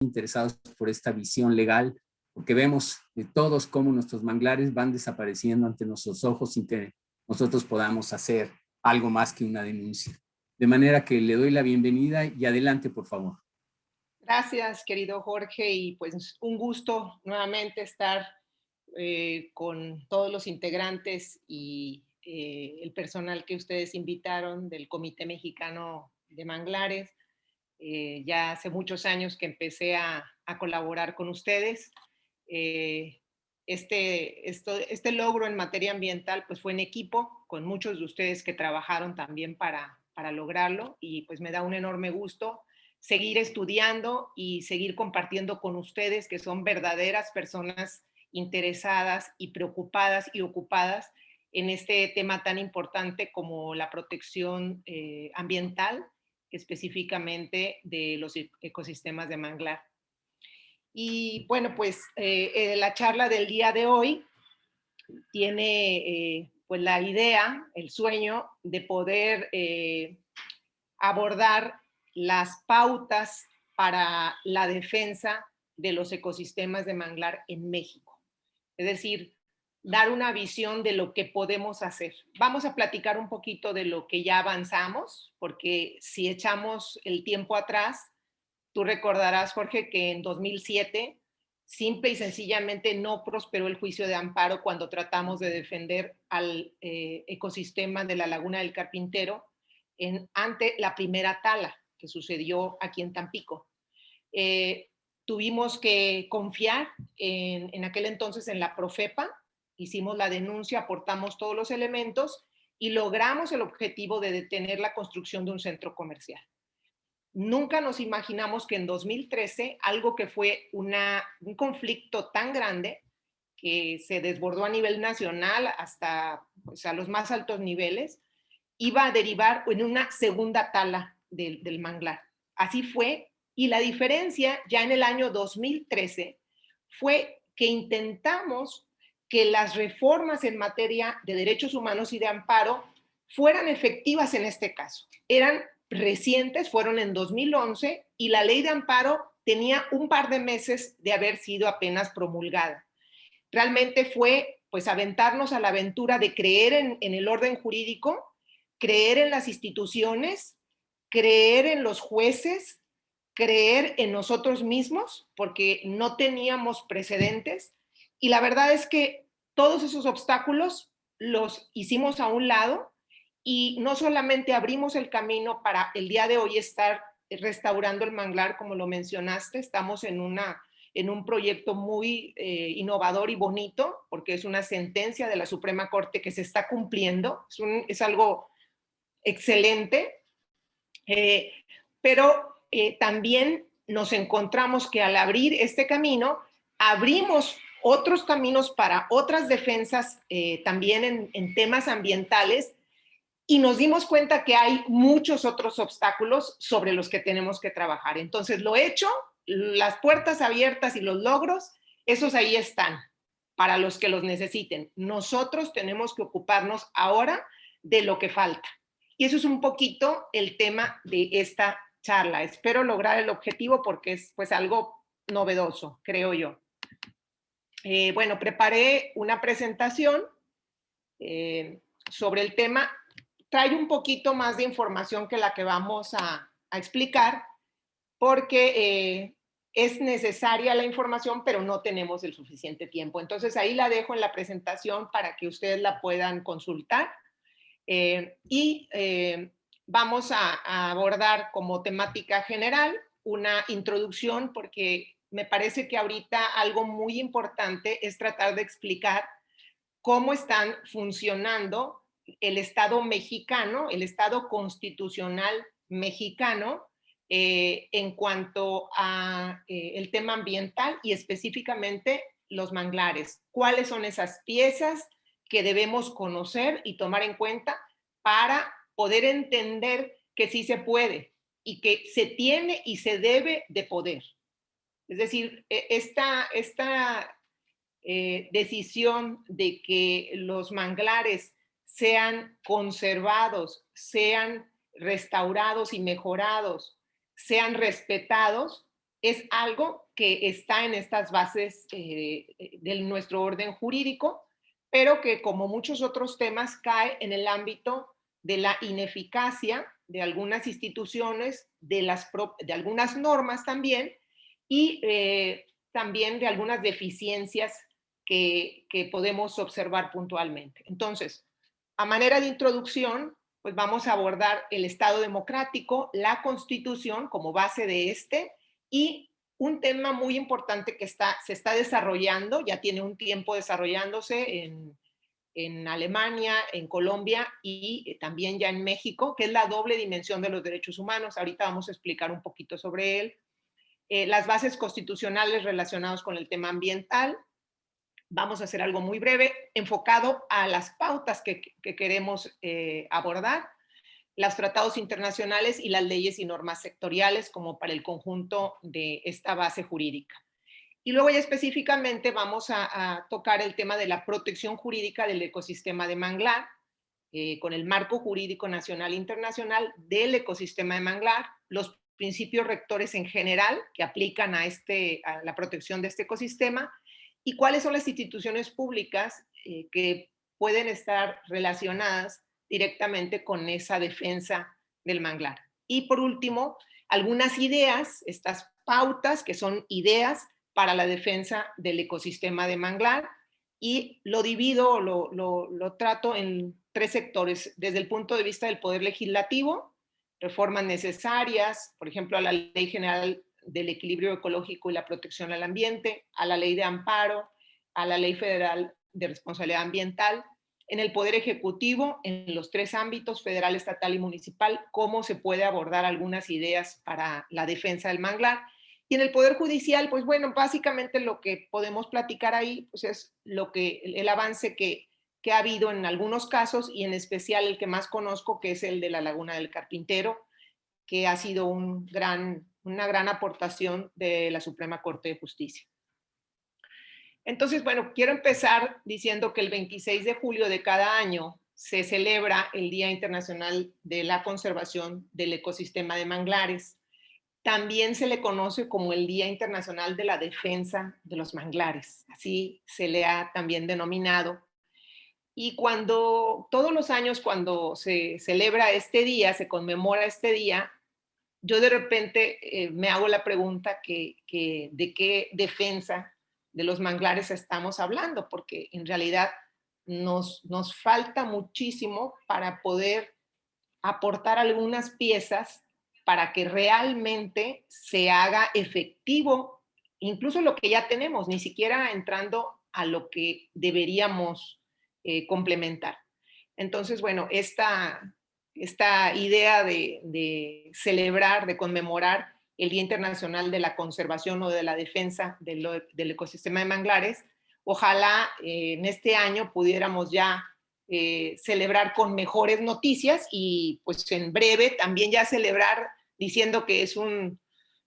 interesados por esta visión legal, porque vemos de todos cómo nuestros manglares van desapareciendo ante nuestros ojos sin que nosotros podamos hacer algo más que una denuncia. De manera que le doy la bienvenida y adelante, por favor. Gracias, querido Jorge, y pues un gusto nuevamente estar con todos los integrantes y el personal que ustedes invitaron del Comité Mexicano de Manglares. Ya hace muchos años que empecé a colaborar con ustedes. Este logro en materia ambiental pues fue en equipo con muchos de ustedes que trabajaron también para lograrlo, y pues me da un enorme gusto seguir estudiando y seguir compartiendo con ustedes, que son verdaderas personas interesadas y preocupadas y ocupadas en este tema tan importante como la protección ambiental, específicamente de los ecosistemas de manglar. Y bueno, pues la charla del día de hoy tiene pues la idea, el sueño de poder abordar las pautas para la defensa de los ecosistemas de manglar en México. Es decir, dar una visión de lo que podemos hacer. Vamos a platicar un poquito de lo que ya avanzamos, porque si echamos el tiempo atrás, tú recordarás, Jorge, que en 2007 simple y sencillamente no prosperó el juicio de amparo cuando tratamos de defender al ecosistema de la Laguna del Carpintero ante la primera tala que sucedió aquí en Tampico. Tuvimos que confiar en aquel entonces en la Profepa, hicimos la denuncia, aportamos todos los elementos y logramos el objetivo de detener la construcción de un centro comercial. Nunca nos imaginamos que en 2013, algo que fue un conflicto tan grande, que se desbordó a nivel nacional hasta pues, a los más altos niveles, iba a derivar en una segunda tala del manglar. Así fue, y la diferencia ya en el año 2013 fue que intentamos que las reformas en materia de derechos humanos y de amparo fueran efectivas en este caso. Eran recientes, fueron en 2011, y la ley de amparo tenía un par de meses de haber sido apenas promulgada. Realmente fue pues aventarnos a la aventura de creer en el orden jurídico, creer en las instituciones, creer en los jueces, creer en nosotros mismos, porque no teníamos precedentes. Y la verdad es que todos esos obstáculos los hicimos a un lado, y no solamente abrimos el camino para el día de hoy estar restaurando el manglar, como lo mencionaste, estamos en un proyecto muy innovador y bonito, porque es una sentencia de la Suprema Corte que se está cumpliendo, es algo excelente, pero también nos encontramos que al abrir este camino, abrimos otros caminos para otras defensas también en temas ambientales, y nos dimos cuenta que hay muchos otros obstáculos sobre los que tenemos que trabajar. Entonces, lo hecho, las puertas abiertas y los logros, esos ahí están para los que los necesiten. Nosotros tenemos que ocuparnos ahora de lo que falta. Y eso es un poquito el tema de esta charla. Espero lograr el objetivo porque es pues algo novedoso, creo yo. Bueno, preparé una presentación sobre el tema. Trae un poquito más de información que la que vamos a explicar, porque es necesaria la información, pero no tenemos el suficiente tiempo. Entonces ahí la dejo en la presentación para que ustedes la puedan consultar. Vamos a abordar como temática general una introducción, porque me parece que ahorita algo muy importante es tratar de explicar cómo están funcionando el Estado mexicano, el Estado constitucional mexicano, en cuanto a el tema ambiental y específicamente los manglares. ¿Cuáles son esas piezas que debemos conocer y tomar en cuenta para poder entender que sí se puede y que se tiene y se debe de poder? Es decir, esta decisión de que los manglares sean conservados, sean restaurados y mejorados, sean respetados, es algo que está en estas bases de nuestro orden jurídico, pero que, como muchos otros temas, cae en el ámbito de la ineficacia de algunas instituciones, de algunas normas también, y también de algunas deficiencias que podemos observar puntualmente. Entonces, a manera de introducción, pues vamos a abordar el Estado democrático, la Constitución como base de este, y un tema muy importante que se está desarrollando, ya tiene un tiempo desarrollándose en Alemania, en Colombia y también ya en México, que es la doble dimensión de los derechos humanos. Ahorita vamos a explicar un poquito sobre él. Las bases constitucionales relacionadas con el tema ambiental. Vamos a hacer algo muy breve, enfocado a las pautas que queremos abordar, los tratados internacionales y las leyes y normas sectoriales como para el conjunto de esta base jurídica. Y luego ya específicamente vamos a tocar el tema de la protección jurídica del ecosistema de manglar, con el marco jurídico nacional e internacional del ecosistema de manglar, los principios rectores en general que aplican a la protección de este ecosistema y cuáles son las instituciones públicas que pueden estar relacionadas directamente con esa defensa del manglar. Y por último, algunas ideas, estas pautas que son ideas para la defensa del ecosistema de manglar, y lo divido, lo trato en 3 sectores, desde el punto de vista del poder legislativo, reformas necesarias, por ejemplo, a la Ley General del Equilibrio Ecológico y la Protección al Ambiente, a la Ley de Amparo, a la Ley Federal de Responsabilidad Ambiental, en el Poder Ejecutivo, en los 3 ámbitos, federal, estatal y municipal, cómo se puede abordar algunas ideas para la defensa del manglar. Y en el Poder Judicial, pues bueno, básicamente lo que podemos platicar ahí pues es el avance que ha habido en algunos casos y en especial el que más conozco, que es el de la Laguna del Carpintero, que ha sido una gran aportación de la Suprema Corte de Justicia. Entonces, bueno, quiero empezar diciendo que el 26 de julio de cada año se celebra el Día Internacional de la Conservación del Ecosistema de Manglares. También se le conoce como el Día Internacional de la Defensa de los Manglares, así se le ha también denominado. Y todos los años cuando se celebra este día, se conmemora este día, yo de repente me hago la pregunta de qué defensa de los manglares estamos hablando, porque en realidad nos falta muchísimo para poder aportar algunas piezas para que realmente se haga efectivo, incluso lo que ya tenemos, ni siquiera entrando a lo que deberíamos complementar. Entonces, bueno, esta idea de celebrar, de conmemorar el Día Internacional de la Conservación o de la Defensa del Ecosistema de Manglares, ojalá en este año pudiéramos ya celebrar con mejores noticias y pues en breve también ya celebrar diciendo que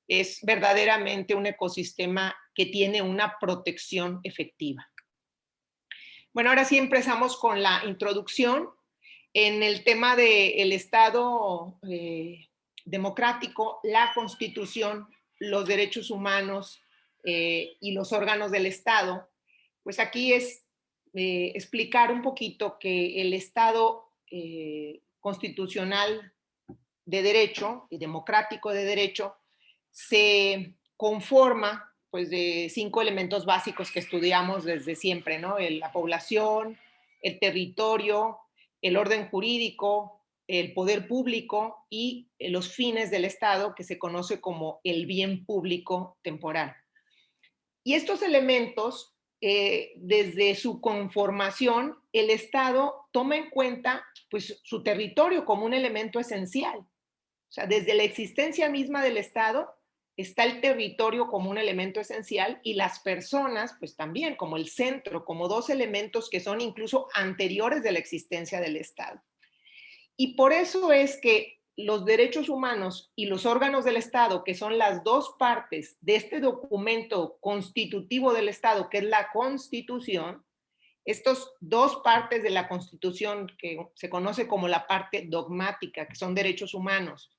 es verdaderamente un ecosistema que tiene una protección efectiva. Bueno, ahora sí empezamos con la introducción. En el tema del Estado democrático, la Constitución, los derechos humanos y los órganos del Estado, pues aquí es explicar un poquito que el Estado constitucional de derecho y democrático de derecho se conforma pues de 5 elementos básicos que estudiamos desde siempre, ¿no? La población, el territorio, el orden jurídico, el poder público y los fines del Estado, que se conoce como el bien público temporal. Y estos elementos, desde su conformación, el Estado toma en cuenta pues, su territorio como un elemento esencial. O sea, desde la existencia misma del Estado está el territorio como un elemento esencial y las personas, pues también como el centro, como 2 elementos que son incluso anteriores de la existencia del Estado. Y por eso es que los derechos humanos y los órganos del Estado, que son las 2 partes de este documento constitutivo del Estado, que es la Constitución, estas 2 partes de la Constitución que se conoce como la parte dogmática, que son derechos humanos,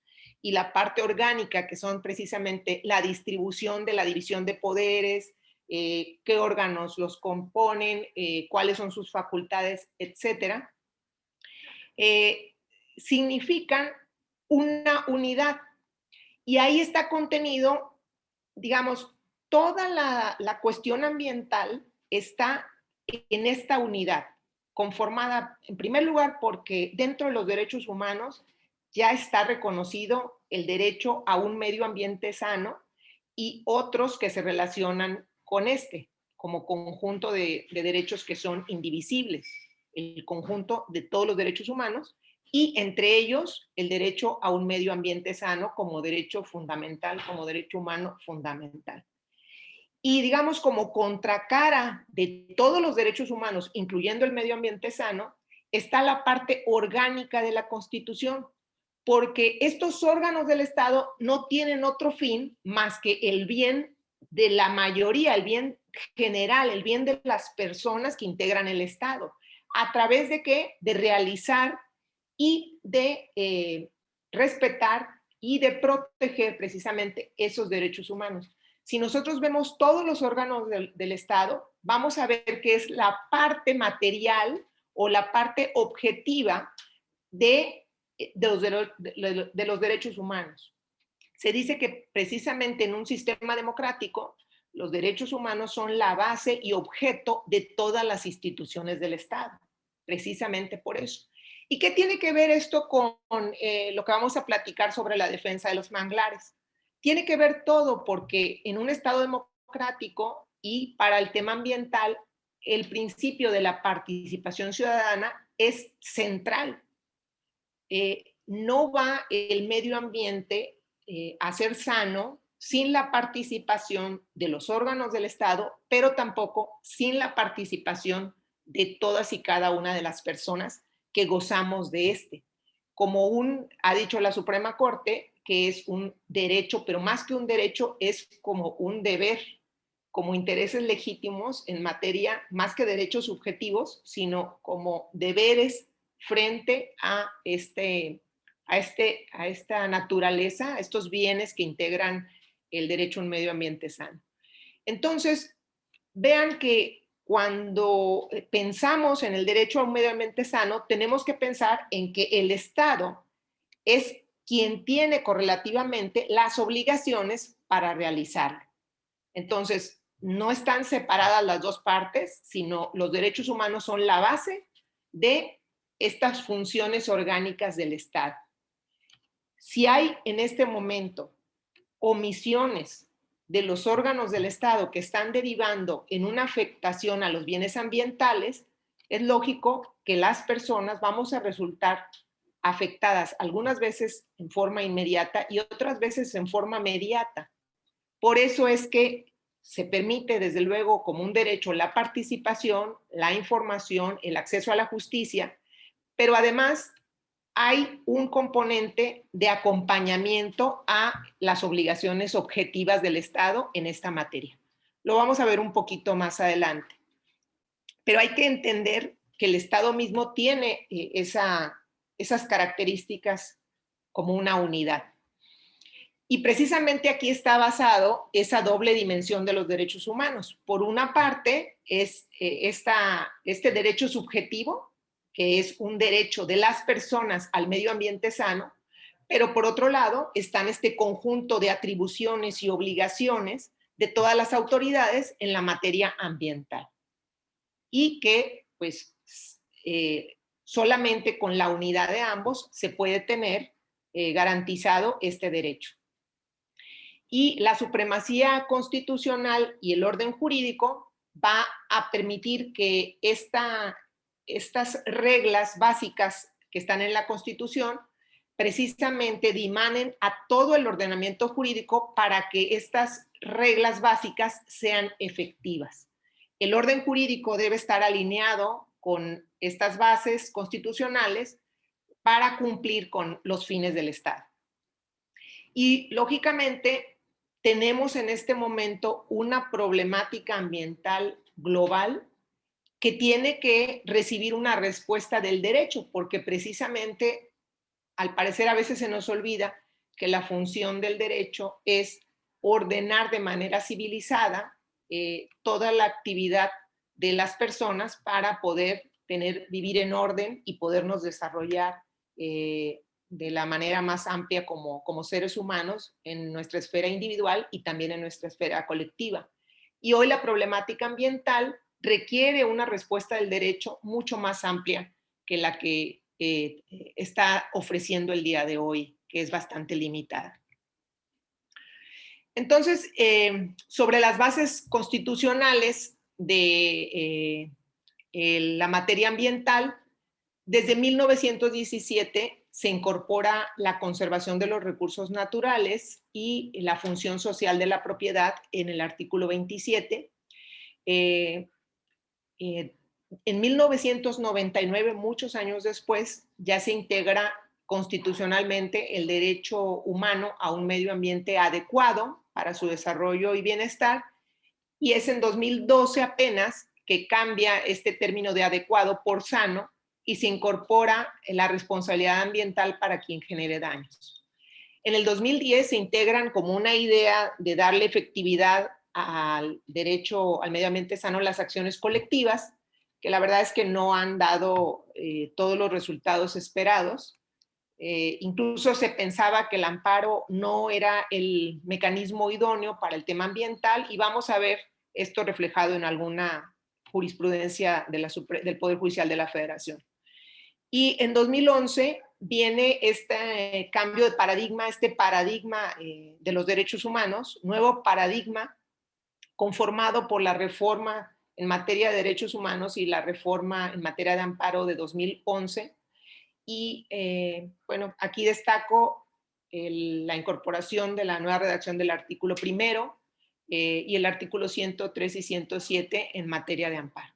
y la parte orgánica, que son precisamente la distribución de la división de poderes, qué órganos los componen, cuáles son sus facultades, etcétera, significan una unidad. Y ahí está contenido, digamos, toda la cuestión ambiental está en esta unidad, conformada en primer lugar porque dentro de los derechos humanos ya está reconocido el derecho a un medio ambiente sano y otros que se relacionan con este, como conjunto de derechos que son indivisibles, el conjunto de todos los derechos humanos, y entre ellos el derecho a un medio ambiente sano como derecho fundamental, como derecho humano fundamental. Y digamos, como contracara de todos los derechos humanos, incluyendo el medio ambiente sano, está la parte orgánica de la Constitución, porque estos órganos del Estado no tienen otro fin más que el bien de la mayoría, el bien general, el bien de las personas que integran el Estado. ¿A través de qué? De realizar y de respetar y de proteger precisamente esos derechos humanos. Si nosotros vemos todos los órganos del Estado, vamos a ver que es la parte material o la parte objetiva de los derechos humanos. Se dice que precisamente en un sistema democrático, los derechos humanos son la base y objeto de todas las instituciones del Estado, precisamente por eso. ¿Y qué tiene que ver esto con lo que vamos a platicar sobre la defensa de los manglares? Tiene que ver todo, porque en un Estado democrático y para el tema ambiental, el principio de la participación ciudadana es central. No va el medio ambiente a ser sano sin la participación de los órganos del Estado, pero tampoco sin la participación de todas y cada una de las personas que gozamos de este. Como ha dicho la Suprema Corte, que es un derecho, pero más que un derecho, es como un deber, como intereses legítimos en materia, más que derechos subjetivos, sino como deberes frente a esta naturaleza, a estos bienes que integran el derecho a un medio ambiente sano. Entonces, vean que cuando pensamos en el derecho a un medio ambiente sano, tenemos que pensar en que el Estado es quien tiene correlativamente las obligaciones para realizarlo. Entonces, no están separadas las dos partes, sino los derechos humanos son la base de estas funciones orgánicas del Estado. Si hay en este momento omisiones de los órganos del Estado que están derivando en una afectación a los bienes ambientales, es lógico que las personas vamos a resultar afectadas, algunas veces en forma inmediata y otras veces en forma mediata. Por eso es que se permite, desde luego, como un derecho la participación, la información, el acceso a la justicia, pero además hay un componente de acompañamiento a las obligaciones objetivas del Estado en esta materia. Lo vamos a ver un poquito más adelante. Pero hay que entender que el Estado mismo tiene esas características como una unidad. Y precisamente aquí está basado esa doble dimensión de los derechos humanos. Por una parte es este derecho subjetivo, que es un derecho de las personas al medio ambiente sano, pero por otro lado están este conjunto de atribuciones y obligaciones de todas las autoridades en la materia ambiental. Y que pues solamente con la unidad de ambos se puede tener garantizado este derecho. Y la supremacía constitucional y el orden jurídico va a permitir que estas reglas básicas que están en la Constitución precisamente dimanen a todo el ordenamiento jurídico para que estas reglas básicas sean efectivas. El orden jurídico debe estar alineado con estas bases constitucionales para cumplir con los fines del Estado. Y lógicamente tenemos en este momento una problemática ambiental global que tiene que recibir una respuesta del derecho, porque precisamente, al parecer a veces se nos olvida que la función del derecho es ordenar de manera civilizada toda la actividad de las personas para poder vivir en orden y podernos desarrollar de la manera más amplia como seres humanos en nuestra esfera individual y también en nuestra esfera colectiva. Y hoy la problemática ambiental requiere una respuesta del derecho mucho más amplia que la que está ofreciendo el día de hoy, que es bastante limitada. Entonces, sobre las bases constitucionales de la materia ambiental, desde 1917 se incorpora la conservación de los recursos naturales y la función social de la propiedad en el artículo 27. En 1999, muchos años después, ya se integra constitucionalmente el derecho humano a un medio ambiente adecuado para su desarrollo y bienestar, y es en 2012 apenas que cambia este término de adecuado por sano y se incorpora la responsabilidad ambiental para quien genere daños. En el 2010 se integran como una idea de darle efectividad al derecho al medio ambiente sano las acciones colectivas, que la verdad es que no han dado todos los resultados esperados. Incluso se pensaba que el amparo no era el mecanismo idóneo para el tema ambiental, y vamos a ver esto reflejado en alguna jurisprudencia del Poder Judicial de la Federación. Y en 2011 viene este cambio de paradigma, este paradigma de los derechos humanos, nuevo paradigma conformado por la reforma en materia de derechos humanos y la reforma en materia de amparo de 2011. Y bueno, aquí destaco la incorporación de la nueva redacción del artículo primero y el artículo 103 y 107 en materia de amparo.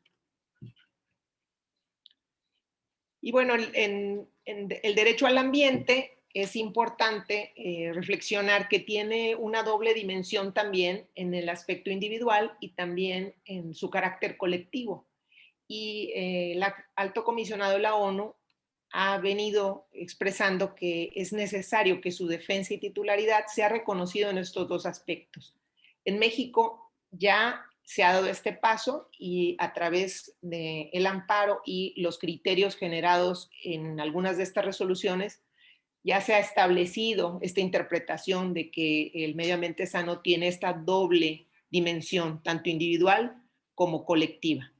Y bueno, en el derecho al ambiente es importante reflexionar que tiene una doble dimensión también en el aspecto individual y también en su carácter colectivo. Y el alto comisionado de la ONU ha venido expresando que es necesario que su defensa y titularidad sea reconocido en estos dos aspectos. En México ya se ha dado este paso y a través del amparo y los criterios generados en algunas de estas resoluciones ya se ha establecido esta interpretación de que el medio ambiente sano tiene esta doble dimensión, tanto individual como colectiva.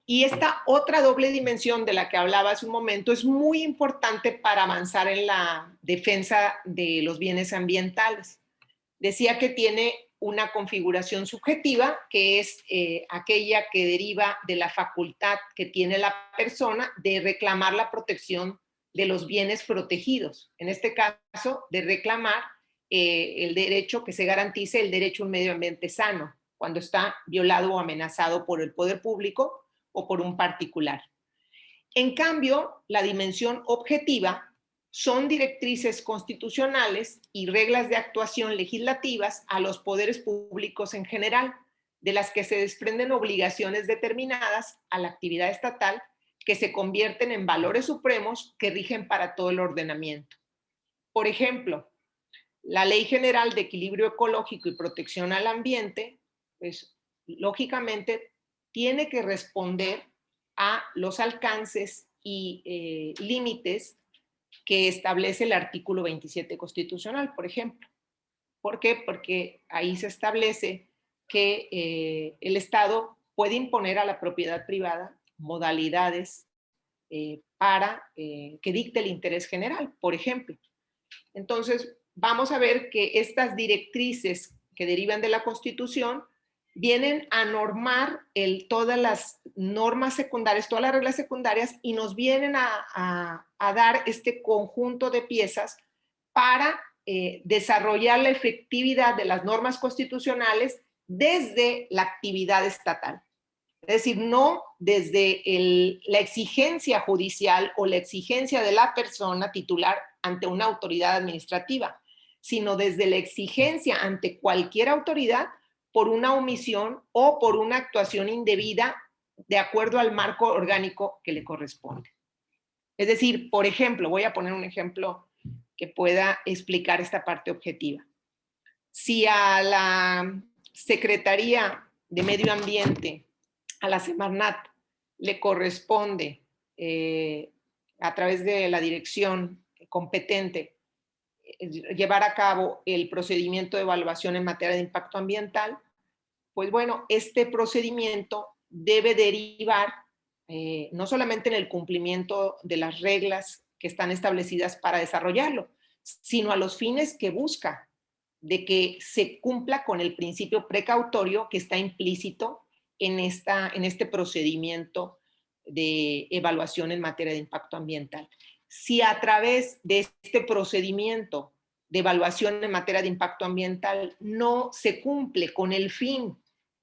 Y esta otra doble dimensión de la que hablaba hace un momento es muy importante para avanzar en la defensa de los bienes ambientales. Decía que tiene una configuración subjetiva, que es aquella que deriva de la facultad que tiene la persona de reclamar la protección de los bienes protegidos. En este caso, de reclamar el derecho que se garantice el derecho a un medio ambiente sano, cuando está violado o amenazado por el poder público o por un particular. En cambio, la dimensión objetiva son directrices constitucionales y reglas de actuación legislativas a los poderes públicos en general, de las que se desprenden obligaciones determinadas a la actividad estatal que se convierten en valores supremos que rigen para todo el ordenamiento. Por ejemplo, la Ley General de Equilibrio Ecológico y Protección al Ambiente, pues lógicamente tiene que responder a los alcances y límites que establece el artículo 27 constitucional, por ejemplo. ¿Por qué? Porque ahí se establece que el Estado puede imponer a la propiedad privada modalidades para que dicte el interés general, por ejemplo. Entonces, vamos a ver que estas directrices que derivan de la Constitución vienen a normar todas las normas secundarias, todas las reglas secundarias, y nos vienen a dar este conjunto de piezas para desarrollar la efectividad de las normas constitucionales desde la actividad estatal. Es decir, no desde la exigencia judicial o la exigencia de la persona titular ante una autoridad administrativa, sino desde la exigencia ante cualquier autoridad por una omisión o por una actuación indebida de acuerdo al marco orgánico que le corresponde. Es decir, por ejemplo, voy a poner un ejemplo que pueda explicar esta parte objetiva. Si a la Secretaría de Medio Ambiente, a la Semarnat, le corresponde a través de la dirección competente llevar a cabo el procedimiento de evaluación en materia de impacto ambiental, pues bueno, este procedimiento debe derivar no solamente en el cumplimiento de las reglas que están establecidas para desarrollarlo, sino a los fines que busca, de que se cumpla con el principio precautorio que está implícito en este procedimiento de evaluación en materia de impacto ambiental. Si a través de este procedimiento de evaluación en materia de impacto ambiental no se cumple con el fin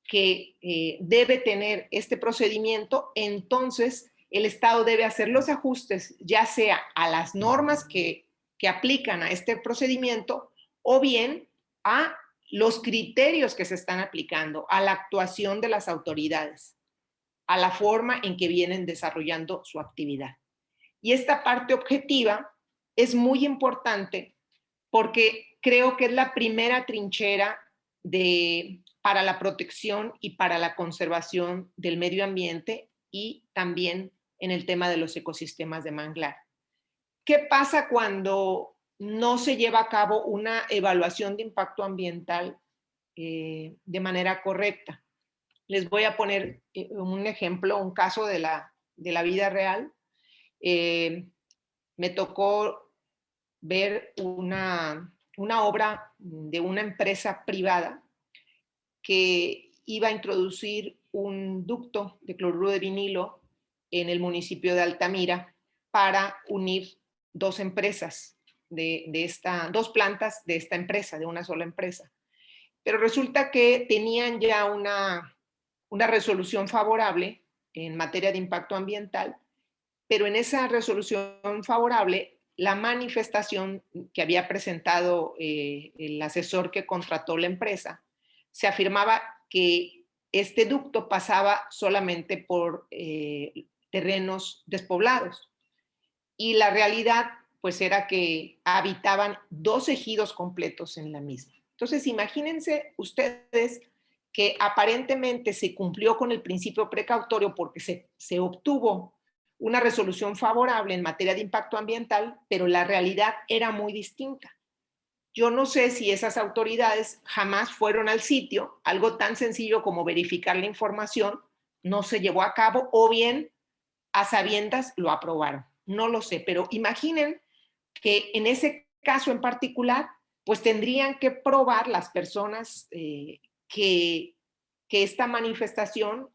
que debe tener este procedimiento, entonces el Estado debe hacer los ajustes, ya sea a las normas que aplican a este procedimiento o bien a los criterios que se están aplicando, a la actuación de las autoridades, a la forma en que vienen desarrollando su actividad. Y esta parte objetiva es muy importante porque creo que es la primera trinchera para la protección y para la conservación del medio ambiente y también en el tema de los ecosistemas de manglar. ¿Qué pasa cuando no se lleva a cabo una evaluación de impacto ambiental de manera correcta? Les voy a poner un ejemplo, un caso de la vida real. Me tocó ver una obra de una empresa privada que iba a introducir un ducto de cloruro de vinilo en el municipio de Altamira para unir dos empresas dos plantas de esta empresa, de una sola empresa. Pero resulta que tenían ya una resolución favorable en materia de impacto ambiental, pero en esa resolución favorable, la manifestación que había presentado el asesor que contrató la empresa, se afirmaba que este ducto pasaba solamente por terrenos despoblados. Y la realidad, pues, era que habitaban 2 ejidos completos en la misma. Entonces, imagínense ustedes que aparentemente se cumplió con el principio precautorio porque se obtuvo una resolución favorable en materia de impacto ambiental, pero la realidad era muy distinta. Yo no sé si esas autoridades jamás fueron al sitio, algo tan sencillo como verificar la información no se llevó a cabo, o bien a sabiendas lo aprobaron. No lo sé, pero imaginen que en ese caso en particular, pues tendrían que probar las personas que esta manifestación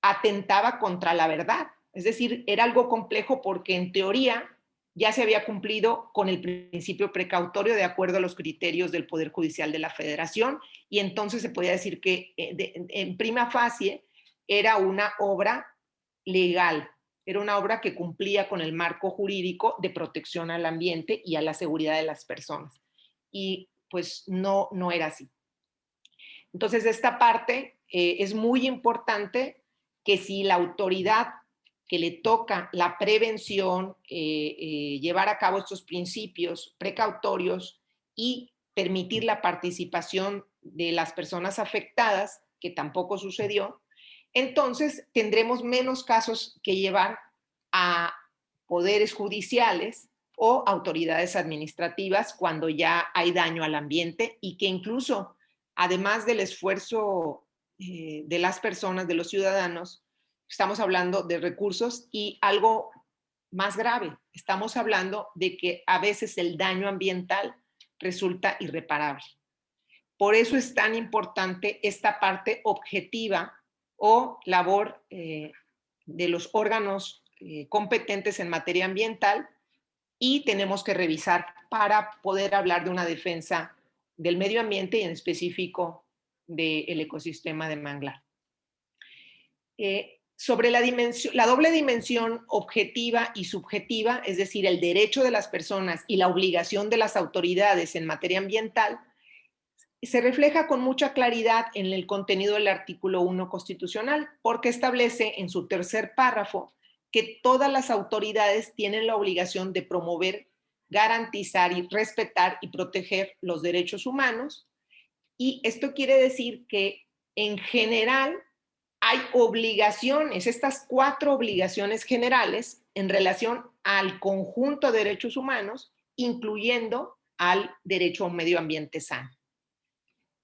atentaba contra la verdad. Es decir, era algo complejo porque en teoría ya se había cumplido con el principio precautorio de acuerdo a los criterios del Poder Judicial de la Federación, y entonces se podía decir que en prima facie era una obra legal, era una obra que cumplía con el marco jurídico de protección al ambiente y a la seguridad de las personas. Y pues no era así. Entonces, esta parte es muy importante, que si la autoridad que le toca la prevención, llevar a cabo estos principios precautorios y permitir la participación de las personas afectadas, que tampoco sucedió, entonces tendremos menos casos que llevar a poderes judiciales o autoridades administrativas cuando ya hay daño al ambiente, y que incluso, además del esfuerzo de las personas, de los ciudadanos, estamos hablando de recursos y algo más grave, estamos hablando de que a veces el daño ambiental resulta irreparable. Por eso es tan importante esta parte objetiva o labor de los órganos competentes en materia ambiental, y tenemos que revisar para poder hablar de una defensa del medio ambiente y en específico del ecosistema de manglar. Sobre la doble dimensión objetiva y subjetiva, es decir, el derecho de las personas y la obligación de las autoridades en materia ambiental, se refleja con mucha claridad en el contenido del artículo 1 constitucional, porque establece en su tercer párrafo que todas las autoridades tienen la obligación de promover garantizar y respetar y proteger los derechos humanos. Y esto quiere decir que en general hay obligaciones, estas 4 obligaciones generales en relación al conjunto de derechos humanos, incluyendo al derecho a un medio ambiente sano.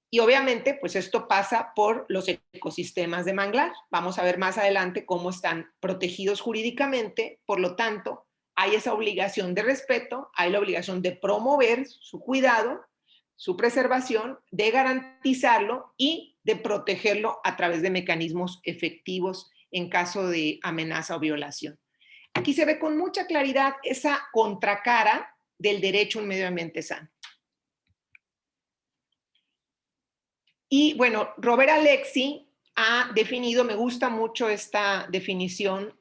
Y obviamente, pues esto pasa por los ecosistemas de manglar. Vamos a ver más adelante cómo están protegidos jurídicamente. Por lo tanto, hay esa obligación de respeto, hay la obligación de promover su cuidado, su preservación, de garantizarlo y de protegerlo a través de mecanismos efectivos en caso de amenaza o violación. Aquí se ve con mucha claridad esa contracara del derecho a un medio ambiente sano. Y bueno, Robert Alexy ha definido, me gusta mucho esta definición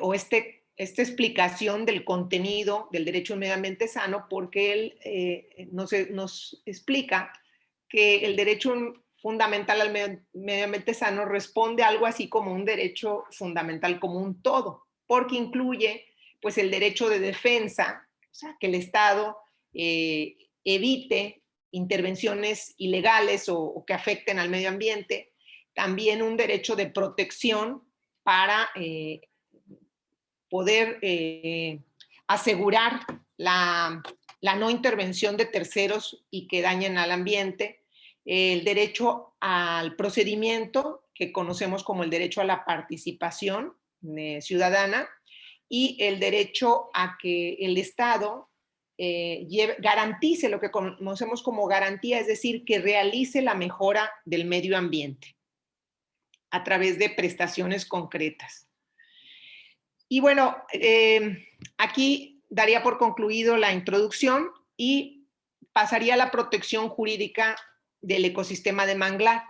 o esta explicación del contenido del derecho a un medio ambiente sano, porque él nos explica que el derecho fundamental al medio ambiente sano responde a algo así como un derecho fundamental como un todo, porque incluye pues el derecho de defensa, o sea, que el Estado evite intervenciones ilegales o que afecten al medio ambiente, también un derecho de protección para poder asegurar la no intervención de terceros y que dañen al ambiente, el derecho al procedimiento, que conocemos como el derecho a la participación ciudadana, y el derecho a que el Estado garantice lo que conocemos como garantía, es decir, que realice la mejora del medio ambiente a través de prestaciones concretas. Y bueno, aquí daría por concluido la introducción y pasaría a la protección jurídica del ecosistema de manglar.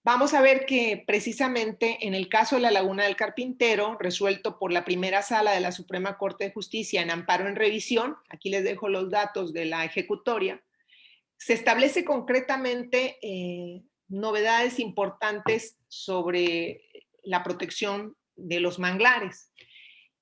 Vamos a ver que precisamente en el caso de la Laguna del Carpintero, resuelto por la primera sala de la Suprema Corte de Justicia en amparo en revisión, aquí les dejo los datos de la ejecutoria, se establece concretamente novedades importantes sobre la protección de los manglares.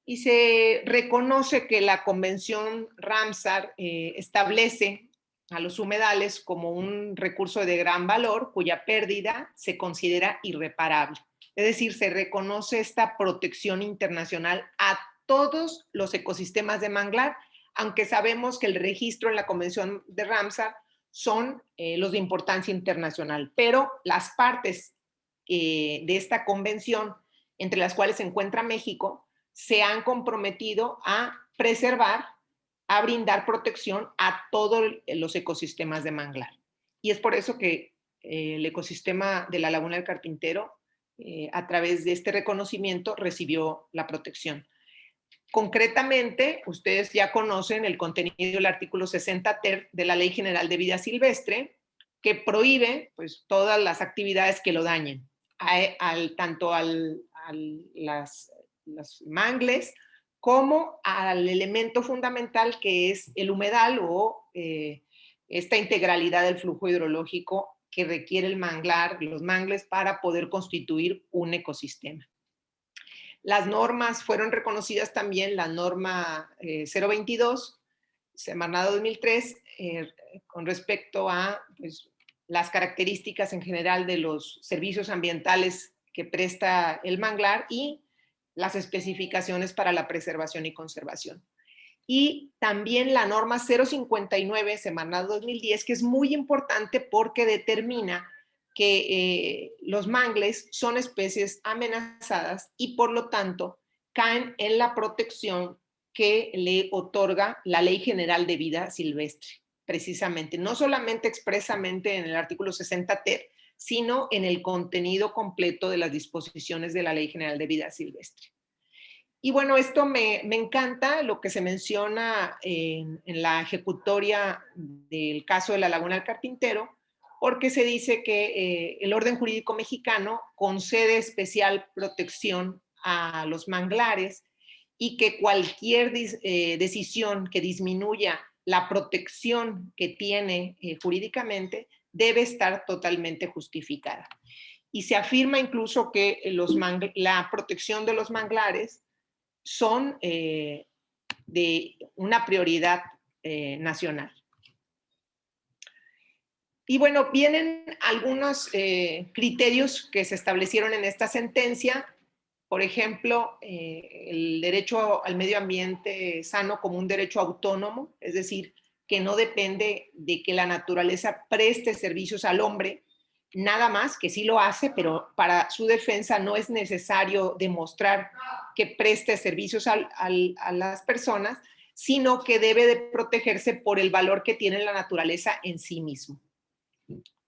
Y se reconoce que la Convención Ramsar establece a los humedales como un recurso de gran valor cuya pérdida se considera irreparable. Es decir, se reconoce esta protección internacional a todos los ecosistemas de manglar, aunque sabemos que el registro en la Convención de Ramsar son los de importancia internacional, pero las partes de esta convención, entre las cuales se encuentra México, se han comprometido a preservar, a brindar protección a todos los ecosistemas de manglar. Y es por eso que el ecosistema de la Laguna del Carpintero, a través de este reconocimiento, recibió la protección. Concretamente, ustedes ya conocen el contenido del artículo 60 ter de la Ley General de Vida Silvestre, que prohíbe pues, todas las actividades que lo dañen, tanto a las mangles como al elemento fundamental que es el humedal o esta integralidad del flujo hidrológico que requiere el manglar, los mangles para poder constituir un ecosistema. Las normas fueron reconocidas también, la norma 022, Semarnado 2003, con respecto a pues, las características en general de los servicios ambientales que presta el manglar y las especificaciones para la preservación y conservación. Y también la norma 059, Semarnado 2010, que es muy importante porque determina que los mangles son especies amenazadas y por lo tanto caen en la protección que le otorga la Ley General de Vida Silvestre, precisamente, no solamente expresamente en el artículo 60 ter, sino en el contenido completo de las disposiciones de la Ley General de Vida Silvestre. Y bueno, esto me encanta lo que se menciona en la ejecutoria del caso de la Laguna del Carpintero, porque se dice que el orden jurídico mexicano concede especial protección a los manglares y que cualquier decisión que disminuya la protección que tiene jurídicamente debe estar totalmente justificada. Y se afirma incluso que la protección de los manglares son de una prioridad nacional. Y bueno, vienen algunos criterios que se establecieron en esta sentencia. Por ejemplo, el derecho al medio ambiente sano como un derecho autónomo, es decir, que no depende de que la naturaleza preste servicios al hombre, nada más, que sí lo hace, pero para su defensa no es necesario demostrar que preste servicios a las personas, sino que debe de protegerse por el valor que tiene la naturaleza en sí mismo.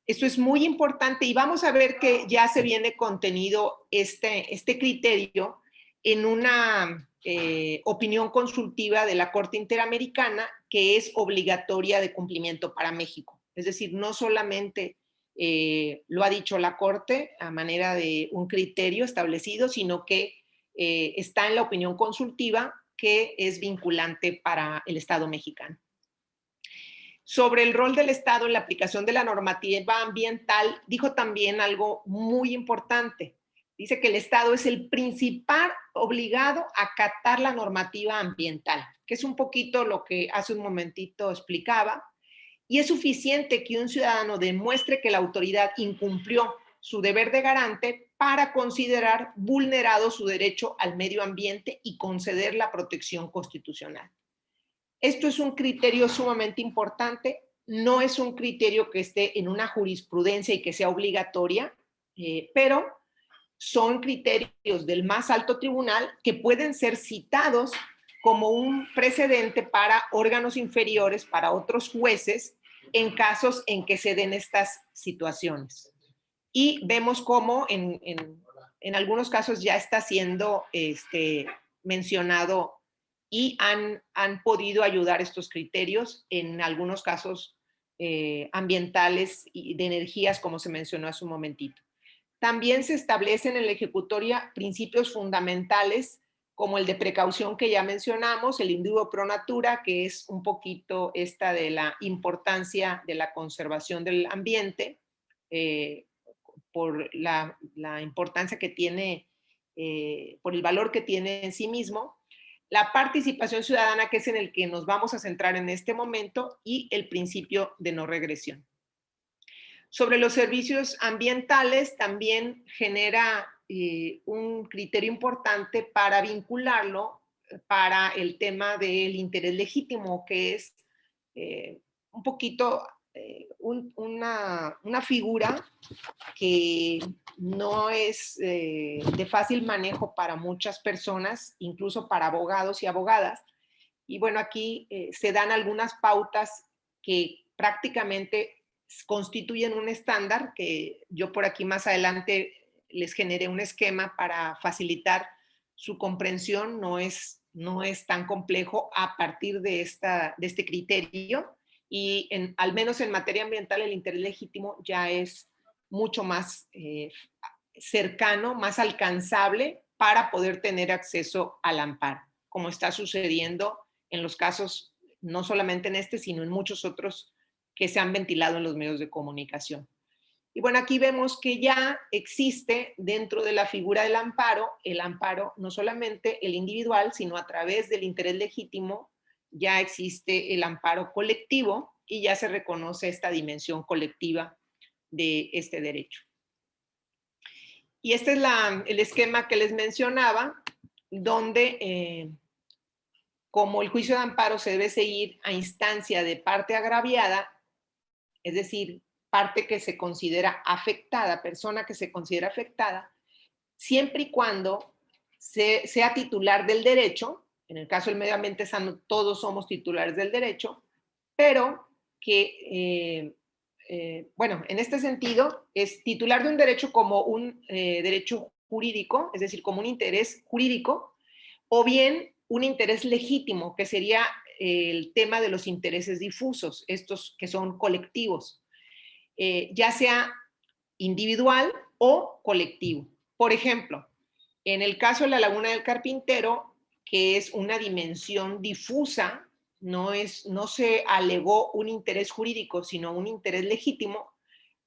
Esto es muy importante y vamos a ver que ya se viene contenido este criterio en una opinión consultiva de la Corte Interamericana que es obligatoria de cumplimiento para México. Es decir, no solamente lo ha dicho la Corte a manera de un criterio establecido, sino que está en la opinión consultiva que es vinculante para el Estado mexicano. Sobre el rol del Estado en la aplicación de la normativa ambiental, dijo también algo muy importante. Dice que el Estado es el principal obligado a acatar la normativa ambiental, que es un poquito lo que hace un momentito explicaba, y es suficiente que un ciudadano demuestre que la autoridad incumplió su deber de garante para considerar vulnerado su derecho al medio ambiente y conceder la protección constitucional. Esto es un criterio sumamente importante, no es un criterio que esté en una jurisprudencia y que sea obligatoria, pero son criterios del más alto tribunal que pueden ser citados como un precedente para órganos inferiores, para otros jueces, en casos en que se den estas situaciones. Y vemos cómo en algunos casos ya está siendo mencionado y han podido ayudar estos criterios en algunos casos ambientales y de energías, como se mencionó hace un momentito. También se establecen en la ejecutoria principios fundamentales como el de precaución que ya mencionamos, el individuo pro natura, que es un poquito esta de la importancia de la conservación del ambiente, por la importancia que tiene, por el valor que tiene en sí mismo, la participación ciudadana, que es en el que nos vamos a centrar en este momento, y el principio de no regresión. Sobre los servicios ambientales, también genera un criterio importante para vincularlo para el tema del interés legítimo, que es un poquito una figura que no es de fácil manejo para muchas personas, incluso para abogados y abogadas. Y bueno, aquí se dan algunas pautas que prácticamente constituyen un estándar, que yo por aquí más adelante les generé un esquema para facilitar su comprensión. No es tan complejo a partir de este criterio, y al menos en materia ambiental el interés legítimo ya es mucho más cercano, más alcanzable para poder tener acceso al amparo, como está sucediendo en los casos, no solamente en este, sino en muchos otros que se han ventilado en los medios de comunicación. Y bueno, aquí vemos que ya existe dentro de la figura del amparo, el amparo no solamente el individual, sino a través del interés legítimo, ya existe el amparo colectivo y ya se reconoce esta dimensión colectiva de este derecho. Y este es el esquema que les mencionaba, donde como el juicio de amparo se debe seguir a instancia de parte agraviada, es decir, parte que se considera afectada, persona que se considera afectada, siempre y cuando sea titular del derecho. En el caso del medio ambiente sano, todos somos titulares del derecho, pero que, bueno, en este sentido, es titular de un derecho como un derecho jurídico, es decir, como un interés jurídico, o bien un interés legítimo, que sería el tema de los intereses difusos, estos que son colectivos, ya sea individual o colectivo. Por ejemplo, en el caso de la Laguna del Carpintero, que es una dimensión difusa, no se alegó un interés jurídico, sino un interés legítimo.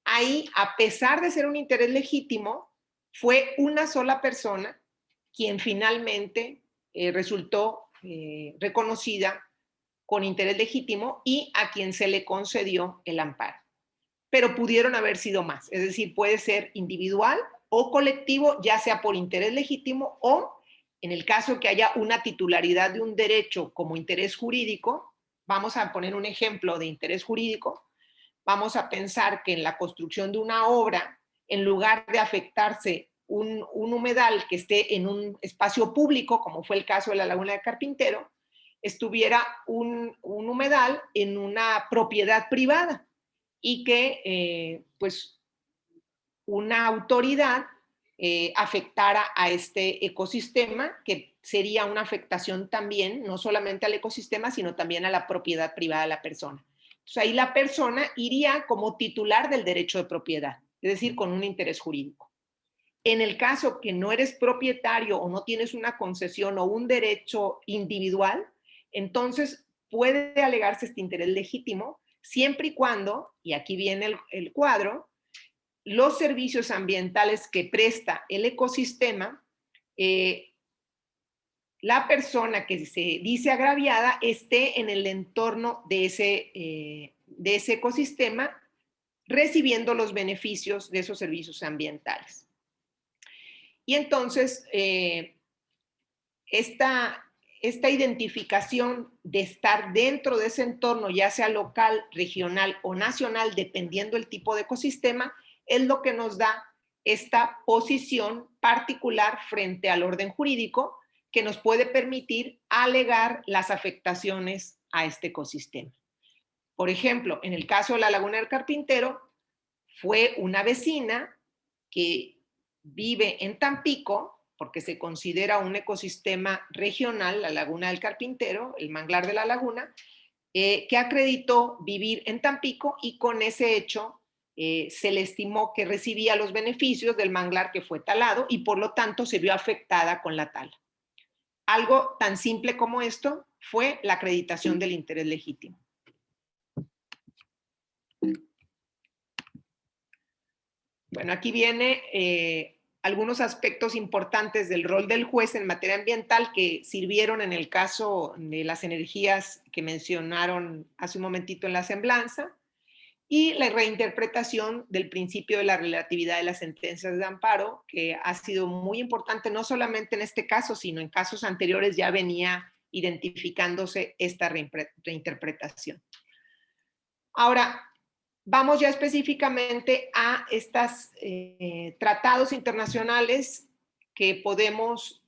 Ahí, a pesar de ser un interés legítimo, fue una sola persona quien finalmente resultó reconocida con interés legítimo y a quien se le concedió el amparo. Pero pudieron haber sido más, es decir, puede ser individual o colectivo, ya sea por interés legítimo o, en el caso que haya una titularidad de un derecho como interés jurídico, vamos a poner un ejemplo de interés jurídico, vamos a pensar que en la construcción de una obra, en lugar de afectarse un humedal que esté en un espacio público, como fue el caso de la Laguna del Carpintero, estuviera un humedal en una propiedad privada y que pues una autoridad afectara a este ecosistema, que sería una afectación también, no solamente al ecosistema, sino también a la propiedad privada de la persona. Entonces ahí la persona iría como titular del derecho de propiedad, es decir, con un interés jurídico. En el caso que no eres propietario o no tienes una concesión o un derecho individual, entonces puede alegarse este interés legítimo siempre y cuando, y aquí viene el cuadro, los servicios ambientales que presta el ecosistema, la persona que se dice agraviada esté en el entorno de ese ecosistema recibiendo los beneficios de esos servicios ambientales. Y entonces, esta identificación de estar dentro de ese entorno, ya sea local, regional o nacional, dependiendo del tipo de ecosistema, es lo que nos da esta posición particular frente al orden jurídico que nos puede permitir alegar las afectaciones a este ecosistema. Por ejemplo, en el caso de la Laguna del Carpintero, fue una vecina que vive en Tampico, porque se considera un ecosistema regional, la Laguna del Carpintero, el manglar de la laguna, que acreditó vivir en Tampico y con ese hecho se le estimó que recibía los beneficios del manglar que fue talado y por lo tanto se vio afectada con la tala. Algo tan simple como esto fue la acreditación del interés legítimo. Bueno, aquí viene algunos aspectos importantes del rol del juez en materia ambiental que sirvieron en el caso de las energías que mencionaron hace un momentito en la semblanza y la reinterpretación del principio de la relatividad de las sentencias de amparo, que ha sido muy importante no solamente en este caso, sino en casos anteriores ya venía identificándose esta reinterpretación. Ahora, vamos ya específicamente a estos tratados internacionales que podemos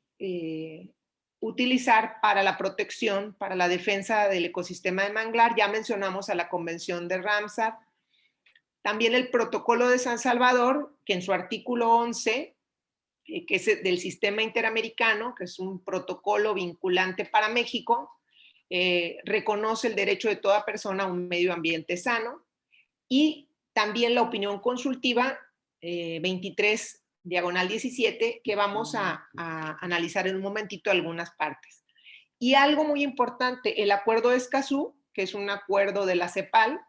utilizar para la protección, para la defensa del ecosistema de manglar. Ya mencionamos a la Convención de Ramsar. También el Protocolo de San Salvador, que en su artículo 11, que es del Sistema Interamericano, que es un protocolo vinculante para México, reconoce el derecho de toda persona a un medio ambiente sano. Y también la opinión consultiva 23/17, que vamos a analizar en un momentito algunas partes. Y algo muy importante, el acuerdo de Escazú, que es un acuerdo de la CEPAL,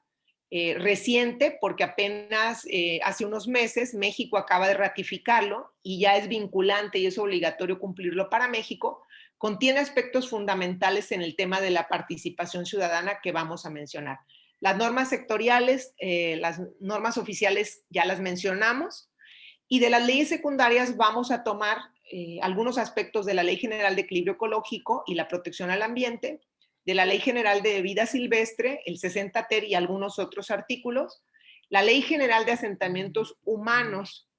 reciente, porque apenas hace unos meses México acaba de ratificarlo y ya es vinculante y es obligatorio cumplirlo para México, contiene aspectos fundamentales en el tema de la participación ciudadana que vamos a mencionar. Las normas sectoriales, las normas oficiales ya las mencionamos, y de las leyes secundarias vamos a tomar algunos aspectos de la Ley General de Equilibrio Ecológico y la Protección al Ambiente, de la Ley General de Vida Silvestre, el 60 ter y algunos otros artículos, la Ley General de Asentamientos Humanos.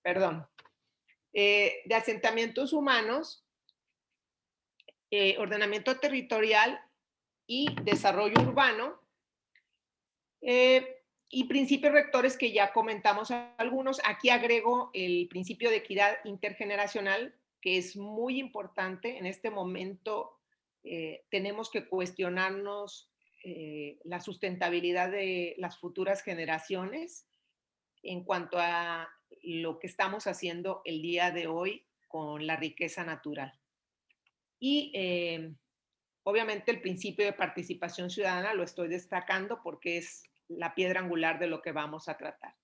Perdón. De asentamientos humanos, ordenamiento territorial y desarrollo urbano, y principios rectores que ya comentamos algunos. Aquí agrego el principio de equidad intergeneracional, que es muy importante. En este momento tenemos que cuestionarnos la sustentabilidad de las futuras generaciones en cuanto a lo que estamos haciendo el día de hoy con la riqueza natural. Y obviamente el principio de participación ciudadana lo estoy destacando porque es la piedra angular de lo que vamos a tratar.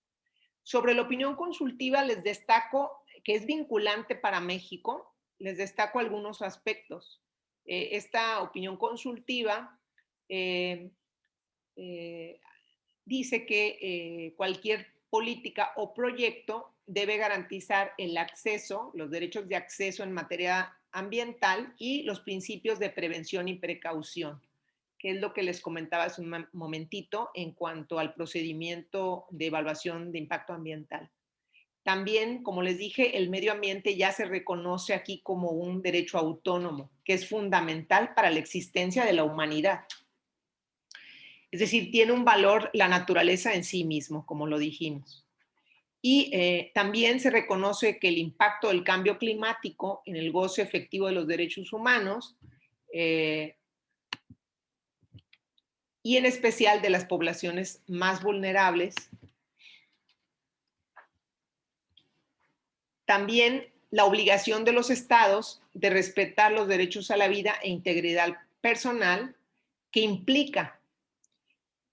Sobre la opinión consultiva les destaco que es vinculante para México, les destaco algunos aspectos. Esta opinión consultiva dice que cualquier política o proyecto debe garantizar el acceso, los derechos de acceso en materia ambiental y los principios de prevención y precaución, que es lo que les comentaba hace un momentito en cuanto al procedimiento de evaluación de impacto ambiental. También, como les dije, el medio ambiente ya se reconoce aquí como un derecho autónomo, que es fundamental para la existencia de la humanidad. Es decir, tiene un valor la naturaleza en sí mismo, como lo dijimos. Y también se reconoce que el impacto del cambio climático en el goce efectivo de los derechos humanos y en especial de las poblaciones más vulnerables. También la obligación de los estados de respetar los derechos a la vida e integridad personal, que implica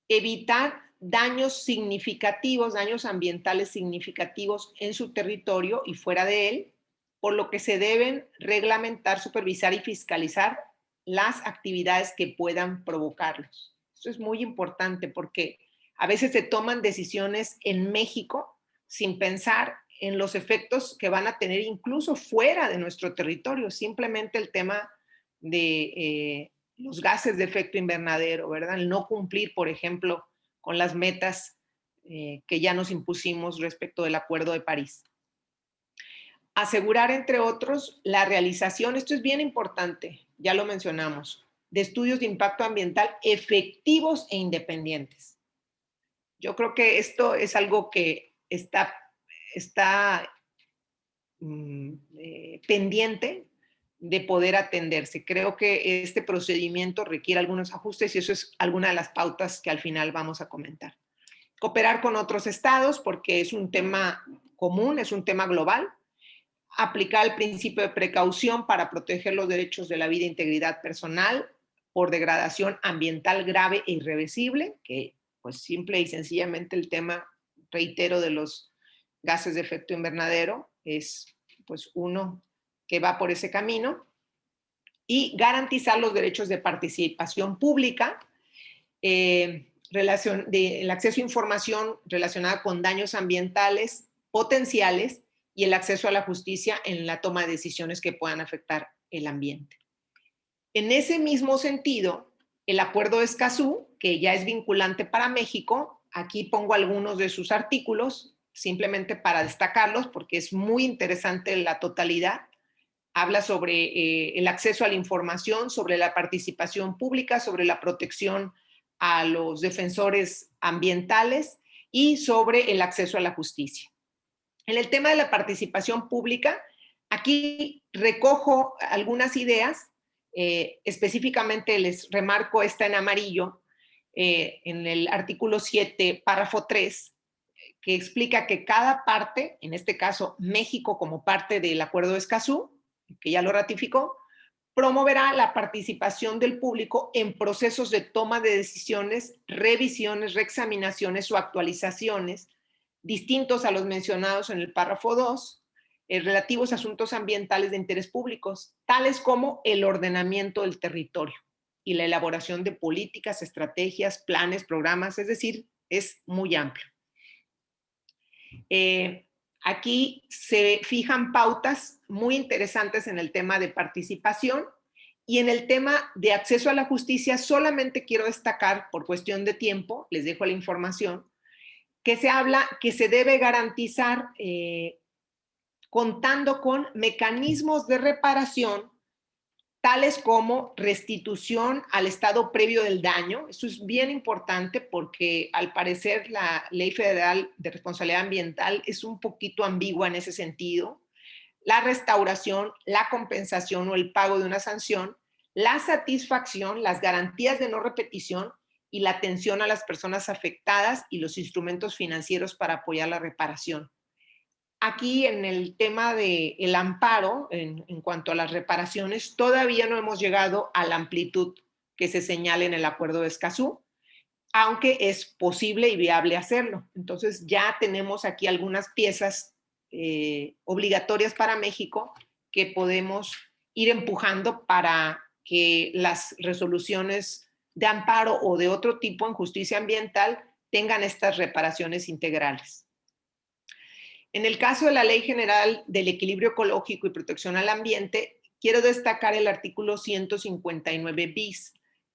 evitar daños significativos, daños ambientales significativos en su territorio y fuera de él, por lo que se deben reglamentar, supervisar y fiscalizar las actividades que puedan provocarlos. Esto es muy importante porque a veces se toman decisiones en México sin pensar en los efectos que van a tener incluso fuera de nuestro territorio. Simplemente el tema de los gases de efecto invernadero, ¿verdad? El no cumplir, por ejemplo, con las metas que ya nos impusimos respecto del Acuerdo de París. Asegurar, entre otros, la realización, esto es bien importante, ya lo mencionamos, de estudios de impacto ambiental efectivos e independientes. Yo creo que esto es algo que está pendiente de poder atenderse. Creo que este procedimiento requiere algunos ajustes y eso es alguna de las pautas que al final vamos a comentar. Cooperar con otros estados porque es un tema común, es un tema global. Aplicar el principio de precaución para proteger los derechos de la vida e integridad personal por degradación ambiental grave e irreversible, que pues simple y sencillamente el tema, reitero, de los gases de efecto invernadero es pues uno que va por ese camino. Y garantizar los derechos de participación pública, el acceso a información relacionada con daños ambientales potenciales y el acceso a la justicia en la toma de decisiones que puedan afectar el ambiente. En ese mismo sentido, el Acuerdo de Escazú, que ya es vinculante para México, aquí pongo algunos de sus artículos, simplemente para destacarlos, porque es muy interesante la totalidad. Habla sobre el acceso a la información, sobre la participación pública, sobre la protección a los defensores ambientales y sobre el acceso a la justicia. En el tema de la participación pública, aquí recojo algunas ideas, específicamente les remarco esta en amarillo, en el artículo 7, párrafo 3, que explica que cada parte, en este caso México como parte del Acuerdo de Escazú, que ya lo ratificó, promoverá la participación del público en procesos de toma de decisiones, revisiones, reexaminaciones o actualizaciones distintos a los mencionados en el párrafo 2, relativos a asuntos ambientales de interés públicos, tales como el ordenamiento del territorio y la elaboración de políticas, estrategias, planes, programas, es decir, es muy amplio. Aquí se fijan pautas muy interesantes en el tema de participación y en el tema de acceso a la justicia solamente quiero destacar, por cuestión de tiempo, les dejo la información, que se habla que se debe garantizar contando con mecanismos de reparación tales como restitución al estado previo del daño. Eso es bien importante porque al parecer la Ley Federal de Responsabilidad Ambiental es un poquito ambigua en ese sentido. La restauración, la compensación o el pago de una sanción, la satisfacción, las garantías de no repetición y la atención a las personas afectadas y los instrumentos financieros para apoyar la reparación. Aquí en el tema del amparo, en cuanto a las reparaciones, todavía no hemos llegado a la amplitud que se señala en el Acuerdo de Escazú. aunque es posible y viable hacerlo. Entonces ya tenemos aquí algunas piezas obligatorias para México que podemos ir empujando para que las resoluciones de amparo o de otro tipo en justicia ambiental tengan estas reparaciones integrales. En el caso de la Ley General del Equilibrio Ecológico y Protección al Ambiente, quiero destacar el artículo 159 bis,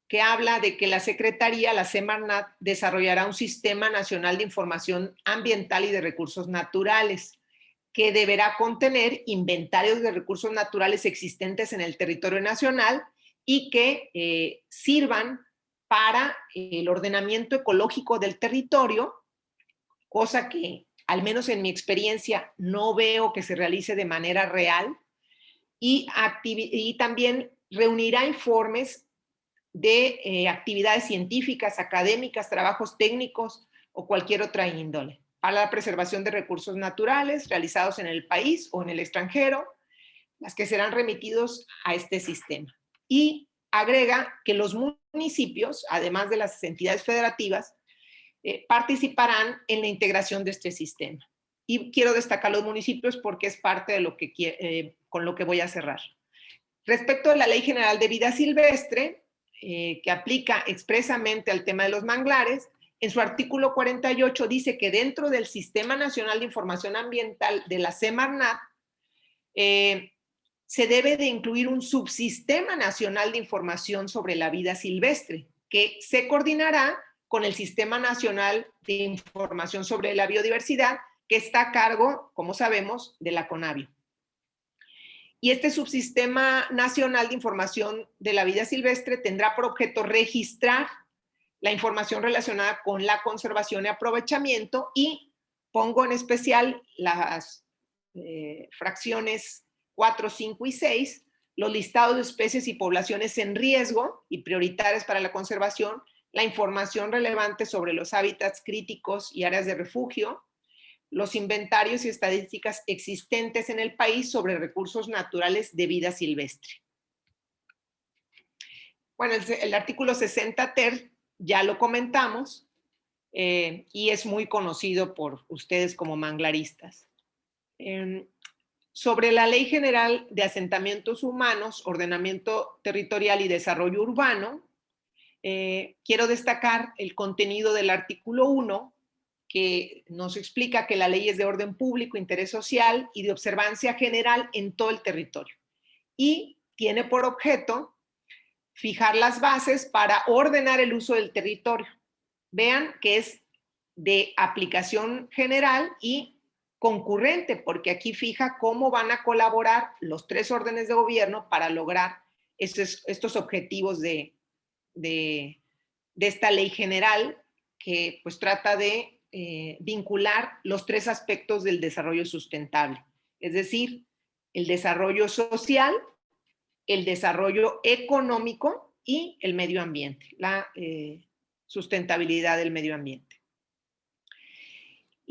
que habla de que la Secretaría, la Semarnat, desarrollará un Sistema Nacional de Información Ambiental y de Recursos Naturales, que deberá contener inventarios de recursos naturales existentes en el territorio nacional y que sirvan para el ordenamiento ecológico del territorio, cosa que, al menos en mi experiencia, no veo que se realice de manera real, y también reunirá informes de actividades científicas, académicas, trabajos técnicos o cualquier otra índole para la preservación de recursos naturales realizados en el país o en el extranjero, las que serán remitidos a este sistema. Y agrega que los municipios, además de las entidades federativas, participarán en la integración de este sistema. Y quiero destacar los municipios porque es parte de lo que con lo que voy a cerrar. Respecto a la Ley General de Vida Silvestre, que aplica expresamente al tema de los manglares, en su artículo 48 dice que dentro del Sistema Nacional de Información Ambiental de la Semarnat, se debe de incluir un subsistema nacional de información sobre la vida silvestre, que se coordinará con el Sistema Nacional de Información sobre la Biodiversidad, que está a cargo, como sabemos, de la CONABIO. Y este subsistema nacional de información de la vida silvestre tendrá por objeto registrar la información relacionada con la conservación y aprovechamiento, y pongo en especial las fracciones 4, 5 y 6, los listados de especies y poblaciones en riesgo y prioritarias para la conservación, la información relevante sobre los hábitats críticos y áreas de refugio, los inventarios y estadísticas existentes en el país sobre recursos naturales de vida silvestre. Bueno, el artículo 60 ter ya lo comentamos y es muy conocido por ustedes como manglaristas. Sobre la Ley General de Asentamientos Humanos, Ordenamiento Territorial y Desarrollo Urbano, quiero destacar el contenido del artículo 1, que nos explica que la ley es de orden público, interés social y de observancia general en todo el territorio. Y tiene por objeto fijar las bases para ordenar el uso del territorio. Vean que es de aplicación general y concurrente, porque aquí fija cómo van a colaborar los 3 órdenes de gobierno para lograr estos objetivos de esta ley general, que pues trata de vincular los 3 aspectos del desarrollo sustentable, es decir, el desarrollo social, el desarrollo económico y el medio ambiente, la sustentabilidad del medio ambiente.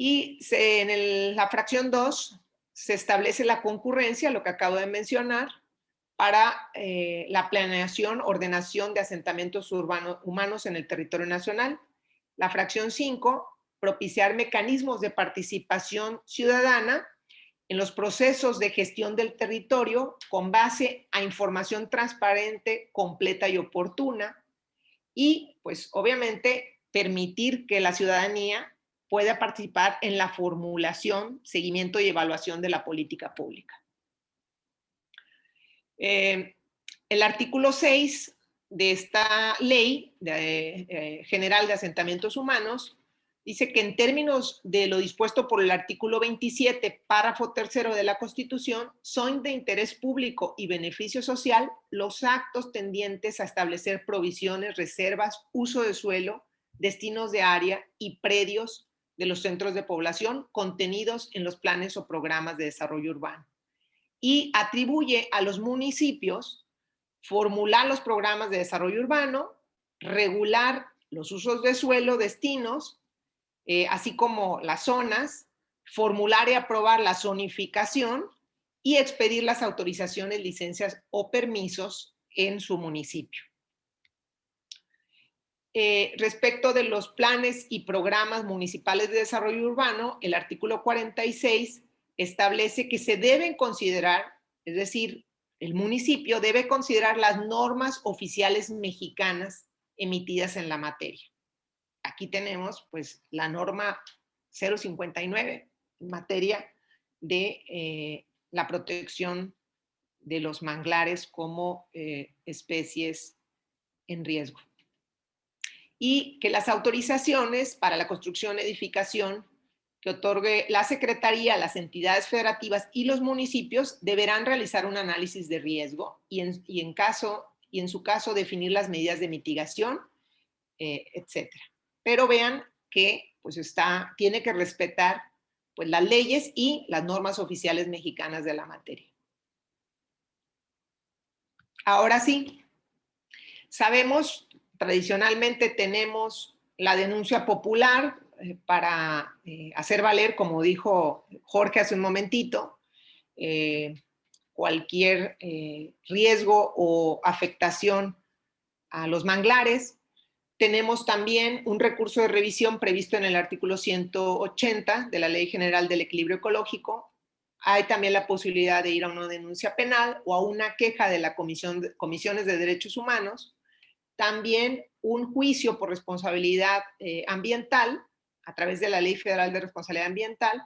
Y en la fracción 2 se establece la concurrencia, lo que acabo de mencionar, para la planeación, ordenación de asentamientos humanos en el territorio nacional. La fracción 5, propiciar mecanismos de participación ciudadana en los procesos de gestión del territorio con base a información transparente, completa y oportuna. Y, pues, obviamente, permitir que la ciudadanía pueda participar en la formulación, seguimiento y evaluación de la política pública. El artículo 6 de esta ley general de asentamientos humanos dice que en términos de lo dispuesto por el artículo 27, párrafo 3 de la Constitución, son de interés público y beneficio social los actos tendientes a establecer provisiones, reservas, uso de suelo, destinos de área y predios de los centros de población contenidos en los planes o programas de desarrollo urbano. Y atribuye a los municipios formular los programas de desarrollo urbano, regular los usos de suelo, destinos, así como las zonas, formular y aprobar la zonificación y expedir las autorizaciones, licencias o permisos en su municipio. Respecto de los planes y programas municipales de desarrollo urbano, el artículo 46 establece que se deben considerar, es decir, el municipio debe considerar las normas oficiales mexicanas emitidas en la materia. Aquí tenemos pues la norma 059 en materia de la protección de los manglares como especies en riesgo. Y que las autorizaciones para la construcción y edificación que otorgue la Secretaría, las entidades federativas y los municipios deberán realizar un análisis de riesgo y en su caso definir las medidas de mitigación, etcétera. Pero vean que pues tiene que respetar pues, las leyes y las normas oficiales mexicanas de la materia. Ahora sí, sabemos, tradicionalmente tenemos la denuncia popular para hacer valer, como dijo Jorge hace un momentito, cualquier riesgo o afectación a los manglares. Tenemos también un recurso de revisión previsto en el artículo 180 de la Ley General del Equilibrio Ecológico. Hay también la posibilidad de ir a una denuncia penal o a una queja de la Comisiones de Derechos Humanos. También un juicio por responsabilidad ambiental a través de la Ley Federal de Responsabilidad Ambiental.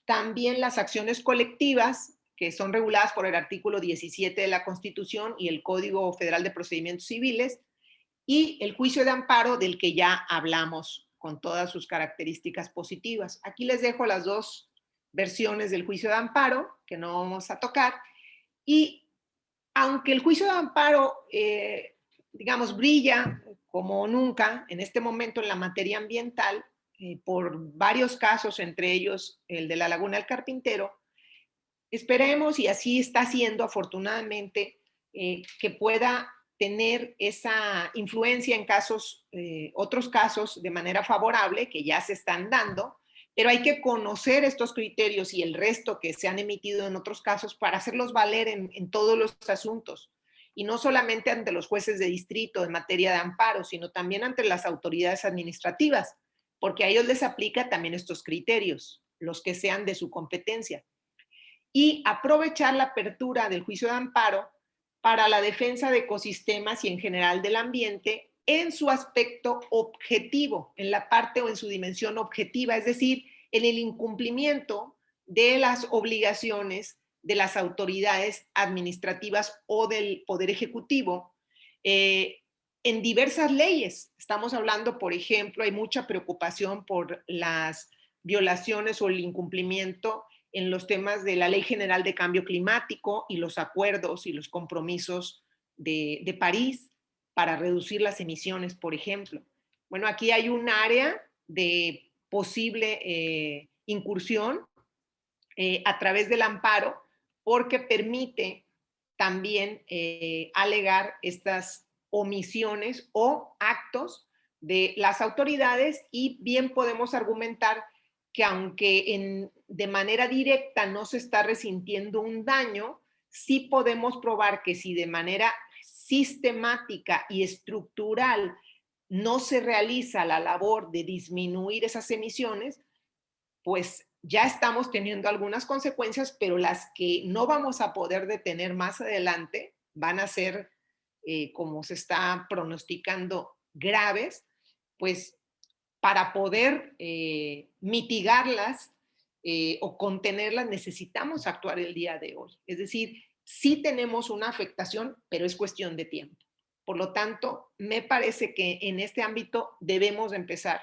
También las acciones colectivas que son reguladas por el artículo 17 de la Constitución y el Código Federal de Procedimientos Civiles, y el juicio de amparo del que ya hablamos con todas sus características positivas. Aquí les dejo las dos versiones del juicio de amparo que no vamos a tocar, y aunque el juicio de amparo digamos brilla como nunca en este momento en la materia ambiental por varios casos, entre ellos el de la Laguna del Carpintero, esperemos, y así está siendo afortunadamente, que pueda tener esa influencia en otros casos de manera favorable, que ya se están dando, pero hay que conocer estos criterios y el resto que se han emitido en otros casos para hacerlos valer en todos los asuntos, y no solamente ante los jueces de distrito en materia de amparo, sino también ante las autoridades administrativas, porque a ellos les aplica también estos criterios, los que sean de su competencia. Y aprovechar la apertura del juicio de amparo para la defensa de ecosistemas y en general del ambiente en su aspecto objetivo, en la parte o en su dimensión objetiva, es decir, en el incumplimiento de las obligaciones de las autoridades administrativas o del Poder Ejecutivo en diversas leyes. Estamos hablando, por ejemplo, hay mucha preocupación por las violaciones o el incumplimiento en los temas de la Ley General de Cambio Climático y los acuerdos y los compromisos de París para reducir las emisiones, por ejemplo. Bueno, aquí hay un área de posible incursión a través del amparo, porque permite también alegar estas omisiones o actos de las autoridades, y bien podemos argumentar que aunque de manera directa no se está resintiendo un daño, sí podemos probar que si de manera sistemática y estructural no se realiza la labor de disminuir esas emisiones, pues ya estamos teniendo algunas consecuencias, pero las que no vamos a poder detener más adelante van a ser, como se está pronosticando, graves, pues para poder mitigarlas o contenerlas necesitamos actuar el día de hoy. Es decir, sí tenemos una afectación, pero es cuestión de tiempo. Por lo tanto, me parece que en este ámbito debemos empezar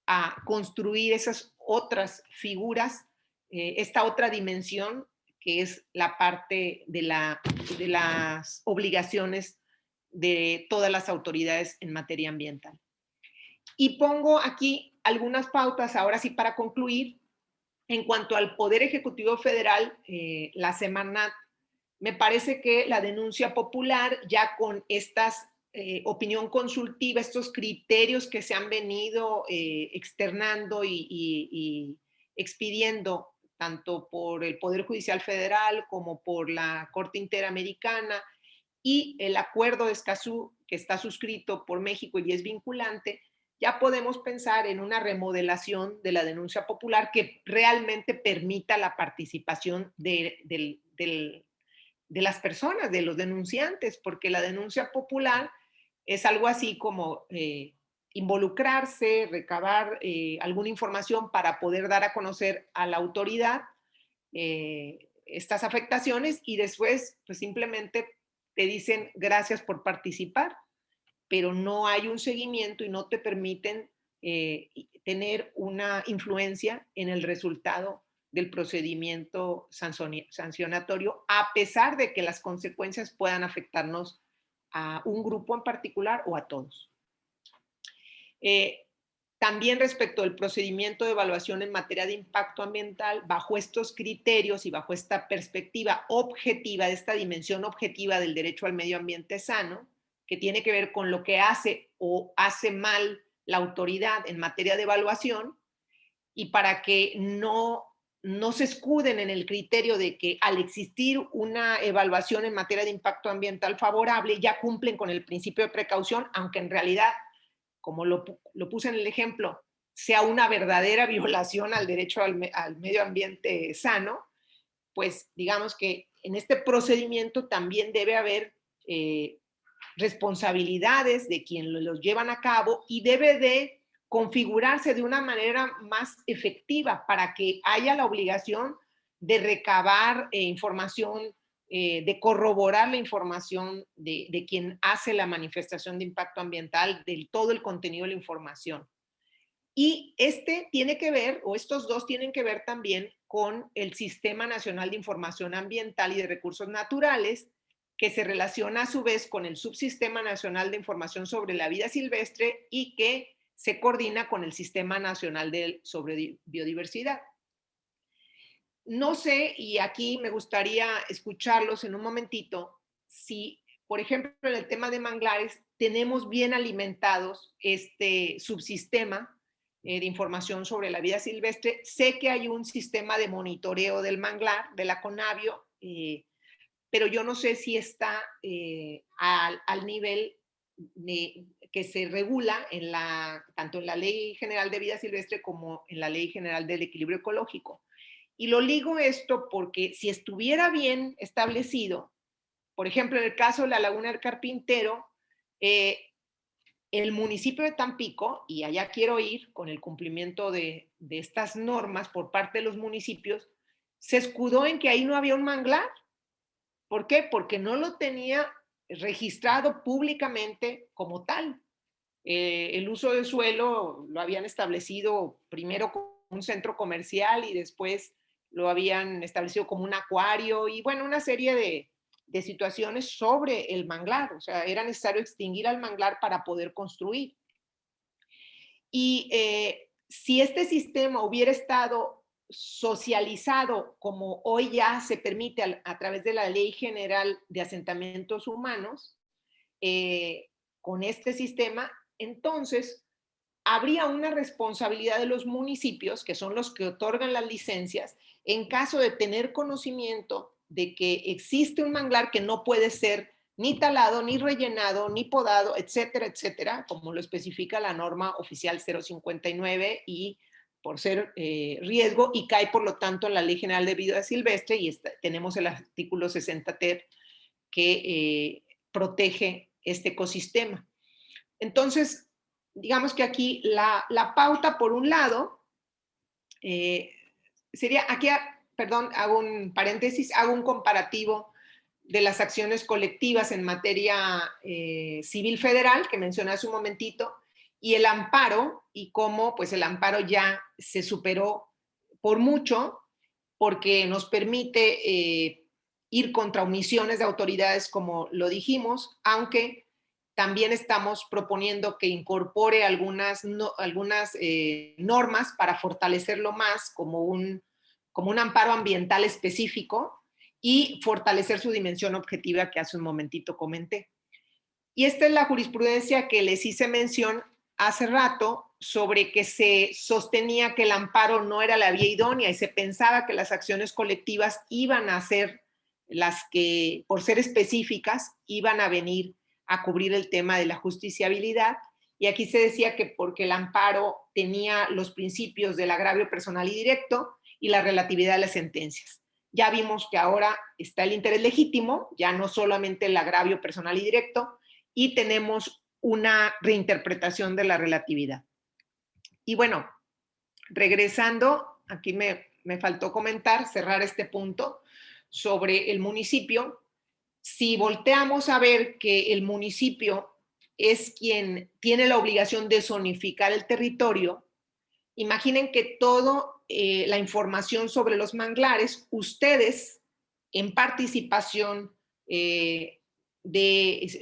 a construir esas otras figuras, esta otra dimensión que es la parte de las obligaciones de todas las autoridades en materia ambiental. Y pongo aquí algunas pautas, ahora sí para concluir, en cuanto al Poder Ejecutivo Federal, la Semarnat. Me parece que la denuncia popular, ya con estas opinión consultiva, estos criterios que se han venido externando y expidiendo tanto por el Poder Judicial Federal como por la Corte Interamericana y el acuerdo de Escazú, que está suscrito por México y es vinculante, ya podemos pensar en una remodelación de la denuncia popular que realmente permita la participación de las personas, de los denunciantes, porque la denuncia popular es algo así como involucrarse, recabar alguna información para poder dar a conocer a la autoridad estas afectaciones y después pues simplemente te dicen gracias por participar, pero no hay un seguimiento y no te permiten tener una influencia en el resultado del procedimiento sancionatorio, a pesar de que las consecuencias puedan afectarnos a un grupo en particular o a todos. También respecto al procedimiento de evaluación en materia de impacto ambiental, bajo estos criterios y bajo esta perspectiva objetiva, de esta dimensión objetiva del derecho al medio ambiente sano, que tiene que ver con lo que hace o hace mal la autoridad en materia de evaluación, y para que no se escuden en el criterio de que al existir una evaluación en materia de impacto ambiental favorable, ya cumplen con el principio de precaución, aunque en realidad, como lo puse en el ejemplo, sea una verdadera violación al derecho al medio ambiente sano, pues digamos que en este procedimiento también debe haber responsabilidades de quien los llevan a cabo y debe de configurarse de una manera más efectiva para que haya la obligación de recabar información, de corroborar la información de quien hace la manifestación de impacto ambiental, de todo el contenido de la información. Y tiene que ver, o estos dos tienen que ver también con el Sistema Nacional de Información Ambiental y de Recursos Naturales, que se relaciona a su vez con el Subsistema Nacional de Información sobre la Vida Silvestre y que se coordina con el Sistema Nacional sobre Biodiversidad. No sé, y aquí me gustaría escucharlos en un momentito, si, por ejemplo, en el tema de manglares, tenemos bien alimentados este subsistema de información sobre la vida silvestre. Sé que hay un sistema de monitoreo del manglar, de la Conavio, pero yo no sé si está al nivel que se regula tanto en la Ley General de Vida Silvestre como en la Ley General del Equilibrio Ecológico. Y lo ligo esto porque si estuviera bien establecido, por ejemplo, en el caso de la Laguna del Carpintero, el municipio de Tampico, y allá quiero ir con el cumplimiento de estas normas por parte de los municipios, se escudó en que ahí no había un manglar. ¿Por qué? Porque no lo tenía registrado públicamente como tal. El uso de suelo lo habían establecido primero como un centro comercial y después lo habían establecido como un acuario y bueno, una serie de situaciones sobre el manglar. O sea, era necesario extinguir al manglar para poder construir. Y si este sistema hubiera estado socializado como hoy ya se permite a través de la Ley General de Asentamientos Humanos, con este sistema, entonces habría una responsabilidad de los municipios, que son los que otorgan las licencias, en caso de tener conocimiento de que existe un manglar que no puede ser ni talado, ni rellenado, ni podado, etcétera, etcétera, como lo especifica la norma oficial 059 y por ser riesgo y cae por lo tanto en la Ley General de Vida Silvestre y tenemos el artículo 60 ter que protege este ecosistema. Entonces, digamos que aquí la pauta por un lado sería, aquí, perdón, hago un paréntesis, hago un comparativo de las acciones colectivas en materia civil federal, que mencioné hace un momentito, y el amparo, y cómo pues el amparo ya se superó por mucho, porque nos permite ir contra omisiones de autoridades, como lo dijimos, aunque también estamos proponiendo que incorpore algunas normas para fortalecerlo más como un amparo ambiental específico y fortalecer su dimensión objetiva que hace un momentito comenté. Y esta es la jurisprudencia que les hice mención hace rato sobre que se sostenía que el amparo no era la vía idónea y se pensaba que las acciones colectivas iban a ser las que, por ser específicas, iban a venir a cubrir el tema de la justiciabilidad. Y aquí se decía que porque el amparo tenía los principios del agravio personal y directo y la relatividad de las sentencias. Ya vimos que ahora está el interés legítimo, ya no solamente el agravio personal y directo, y tenemos una reinterpretación de la relatividad. Y bueno, regresando, aquí me faltó comentar, cerrar este punto sobre el municipio. Si volteamos a ver que el municipio es quien tiene la obligación de zonificar el territorio, imaginen que toda la información sobre los manglares, ustedes en participación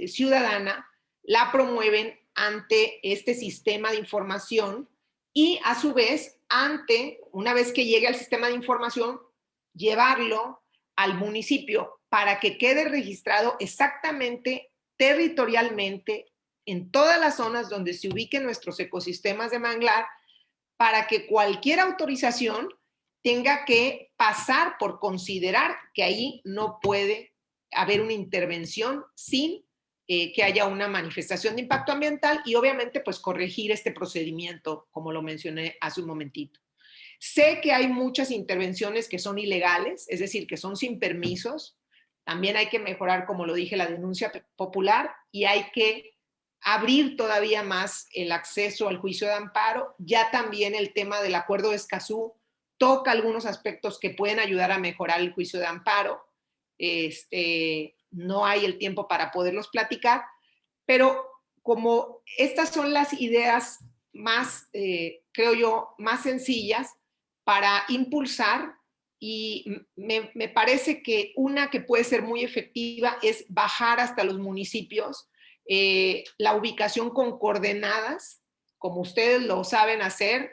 ciudadana, la promueven ante este sistema de información y a su vez, una vez que llegue al sistema de información, llevarlo al municipio para que quede registrado exactamente territorialmente en todas las zonas donde se ubiquen nuestros ecosistemas de manglar, para que cualquier autorización tenga que pasar por considerar que ahí no puede haber una intervención sin que haya una manifestación de impacto ambiental y obviamente pues corregir este procedimiento, como lo mencioné hace un momentito. Sé que hay muchas intervenciones que son ilegales, es decir, que son sin permisos. También hay que mejorar, como lo dije, la denuncia popular y hay que abrir todavía más el acceso al juicio de amparo. Ya también el tema del acuerdo de Escazú toca algunos aspectos que pueden ayudar a mejorar el juicio de amparo. No hay el tiempo para poderlos platicar, pero como estas son las ideas más, creo yo, más sencillas para impulsar, y me parece que una que puede ser muy efectiva es bajar hasta los municipios la ubicación con coordenadas, como ustedes lo saben hacer,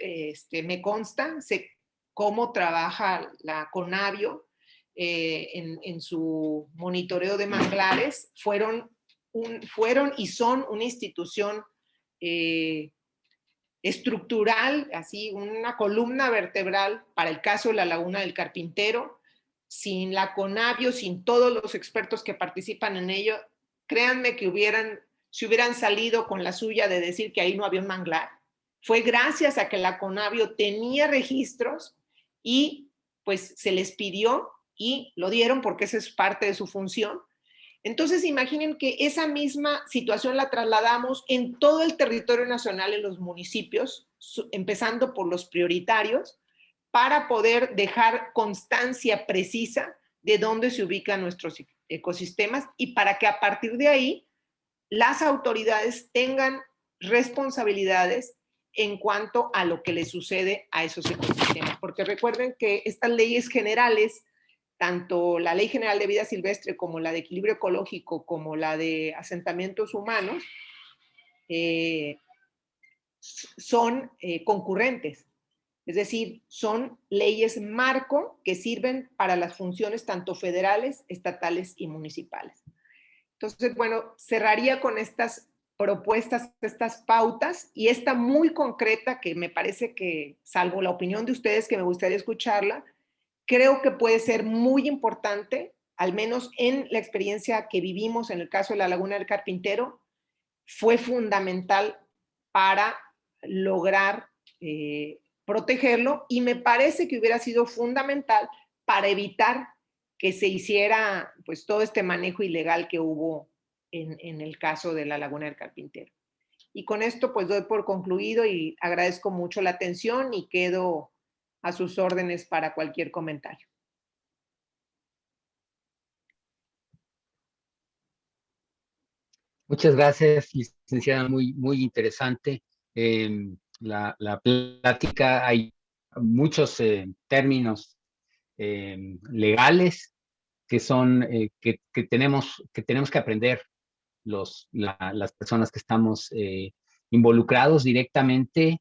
me consta, sé cómo trabaja la CONAVIO en su monitoreo de manglares, fueron y son una institución estructural, así una columna vertebral para el caso de la Laguna del Carpintero. Sin la CONAVIO, sin todos los expertos que participan en ello, créanme que si hubieran salido con la suya de decir que ahí no había un manglar. Fue gracias a que la CONAVIO tenía registros y pues se les pidió y lo dieron porque esa es parte de su función. Entonces, imaginen que esa misma situación la trasladamos en todo el territorio nacional, en los municipios, empezando por los prioritarios, para poder dejar constancia precisa de dónde se ubican nuestros ecosistemas y para que a partir de ahí las autoridades tengan responsabilidades en cuanto a lo que le sucede a esos ecosistemas. Porque recuerden que estas leyes generales, tanto la Ley General de Vida Silvestre como la de Equilibrio Ecológico, como la de Asentamientos Humanos, son concurrentes. Es decir, son leyes marco que sirven para las funciones tanto federales, estatales y municipales. Entonces, bueno, cerraría con estas propuestas, estas pautas y esta muy concreta que me parece que, salvo la opinión de ustedes que me gustaría escucharla, creo que puede ser muy importante, al menos en la experiencia que vivimos en el caso de la Laguna del Carpintero, fue fundamental para lograr protegerlo y me parece que hubiera sido fundamental para evitar que se hiciera pues todo este manejo ilegal que hubo en el caso de la Laguna del Carpintero. Y con esto pues doy por concluido y agradezco mucho la atención y quedo a sus órdenes para cualquier comentario. Muchas gracias, licenciada, muy interesante. La plática, hay muchos términos legales que son que tenemos que aprender las personas que estamos involucrados directamente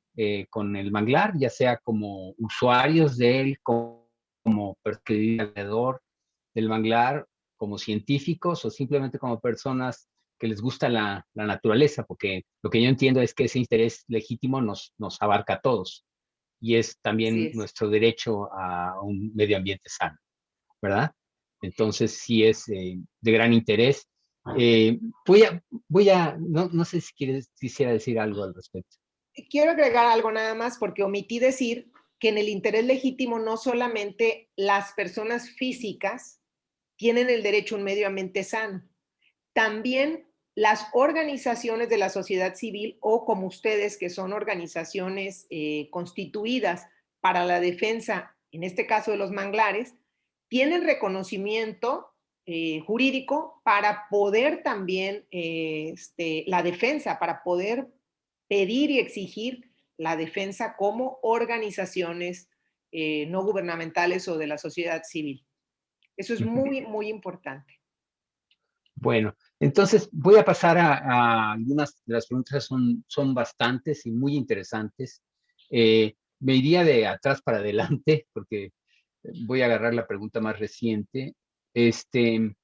con el manglar, ya sea como usuarios de él, como alrededor del manglar, como científicos o simplemente como personas que les gusta la naturaleza, porque lo que yo entiendo es que ese interés legítimo nos abarca a todos y es también nuestro derecho a un medio ambiente sano, ¿verdad? Entonces sí es de gran interés. No sé si quisiera decir algo al respecto. Quiero agregar algo nada más porque omití decir que en el interés legítimo no solamente las personas físicas tienen el derecho a un medio ambiente sano, también las organizaciones de la sociedad civil o como ustedes, que son organizaciones constituidas para la defensa, en este caso de los manglares, tienen reconocimiento jurídico para poder también la defensa, para poder pedir y exigir la defensa como organizaciones no gubernamentales o de la sociedad civil. Eso es muy, muy importante. Bueno, entonces voy a pasar a algunas de las preguntas, son bastantes y muy interesantes. Me iría de atrás para adelante porque voy a agarrar la pregunta más reciente. De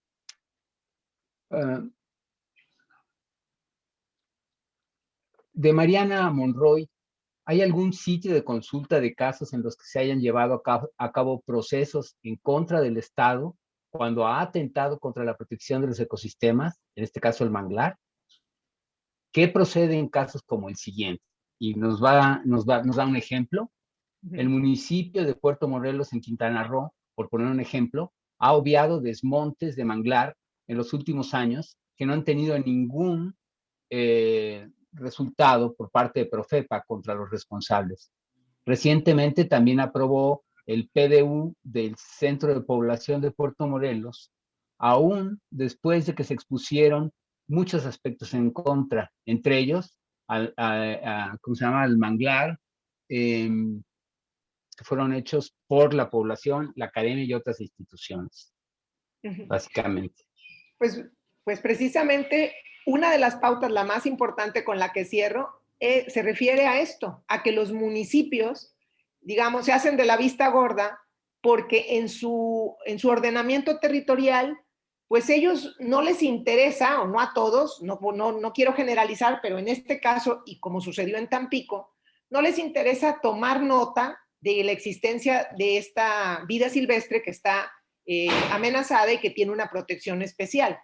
Mariana Monroy, ¿hay algún sitio de consulta de casos en los que se hayan llevado a cabo procesos en contra del Estado cuando ha atentado contra la protección de los ecosistemas, en este caso el manglar? ¿Qué procede en casos como el siguiente? Y nos da un ejemplo. El municipio de Puerto Morelos, en Quintana Roo, por poner un ejemplo, ha obviado desmontes de manglar en los últimos años que no han tenido ningún resultado por parte de Profepa contra los responsables. Recientemente también aprobó el PDU del Centro de Población de Puerto Morelos, aún después de que se expusieron muchos aspectos en contra, entre ellos, ¿cómo se llama?, al manglar, que fueron hechos por la población, la academia y otras instituciones, básicamente. Pues precisamente una de las pautas, la más importante con la que cierro, se refiere a esto, a que los municipios, digamos, se hacen de la vista gorda porque en su ordenamiento territorial, pues ellos no les interesa, o no a todos, no quiero generalizar, pero en este caso, y como sucedió en Tampico, no les interesa tomar nota de la existencia de esta vida silvestre que está amenazada y que tiene una protección especial.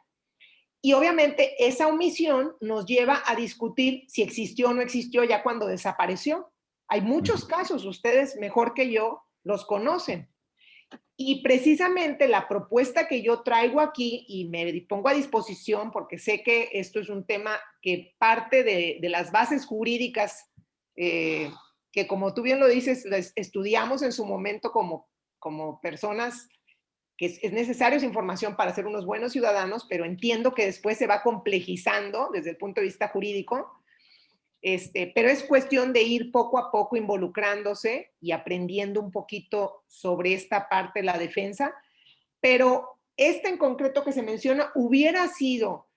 Y obviamente esa omisión nos lleva a discutir si existió o no existió ya cuando desapareció. Hay muchos casos, ustedes mejor que yo los conocen. Y precisamente la propuesta que yo traigo aquí y me pongo a disposición, porque sé que esto es un tema que parte de las bases jurídicas que, como tú bien lo dices, estudiamos en su momento como personas que es necesaria esa información para ser unos buenos ciudadanos, pero entiendo que después se va complejizando desde el punto de vista jurídico, pero es cuestión de ir poco a poco involucrándose y aprendiendo un poquito sobre esta parte de la defensa, pero esta en concreto que se menciona hubiera sido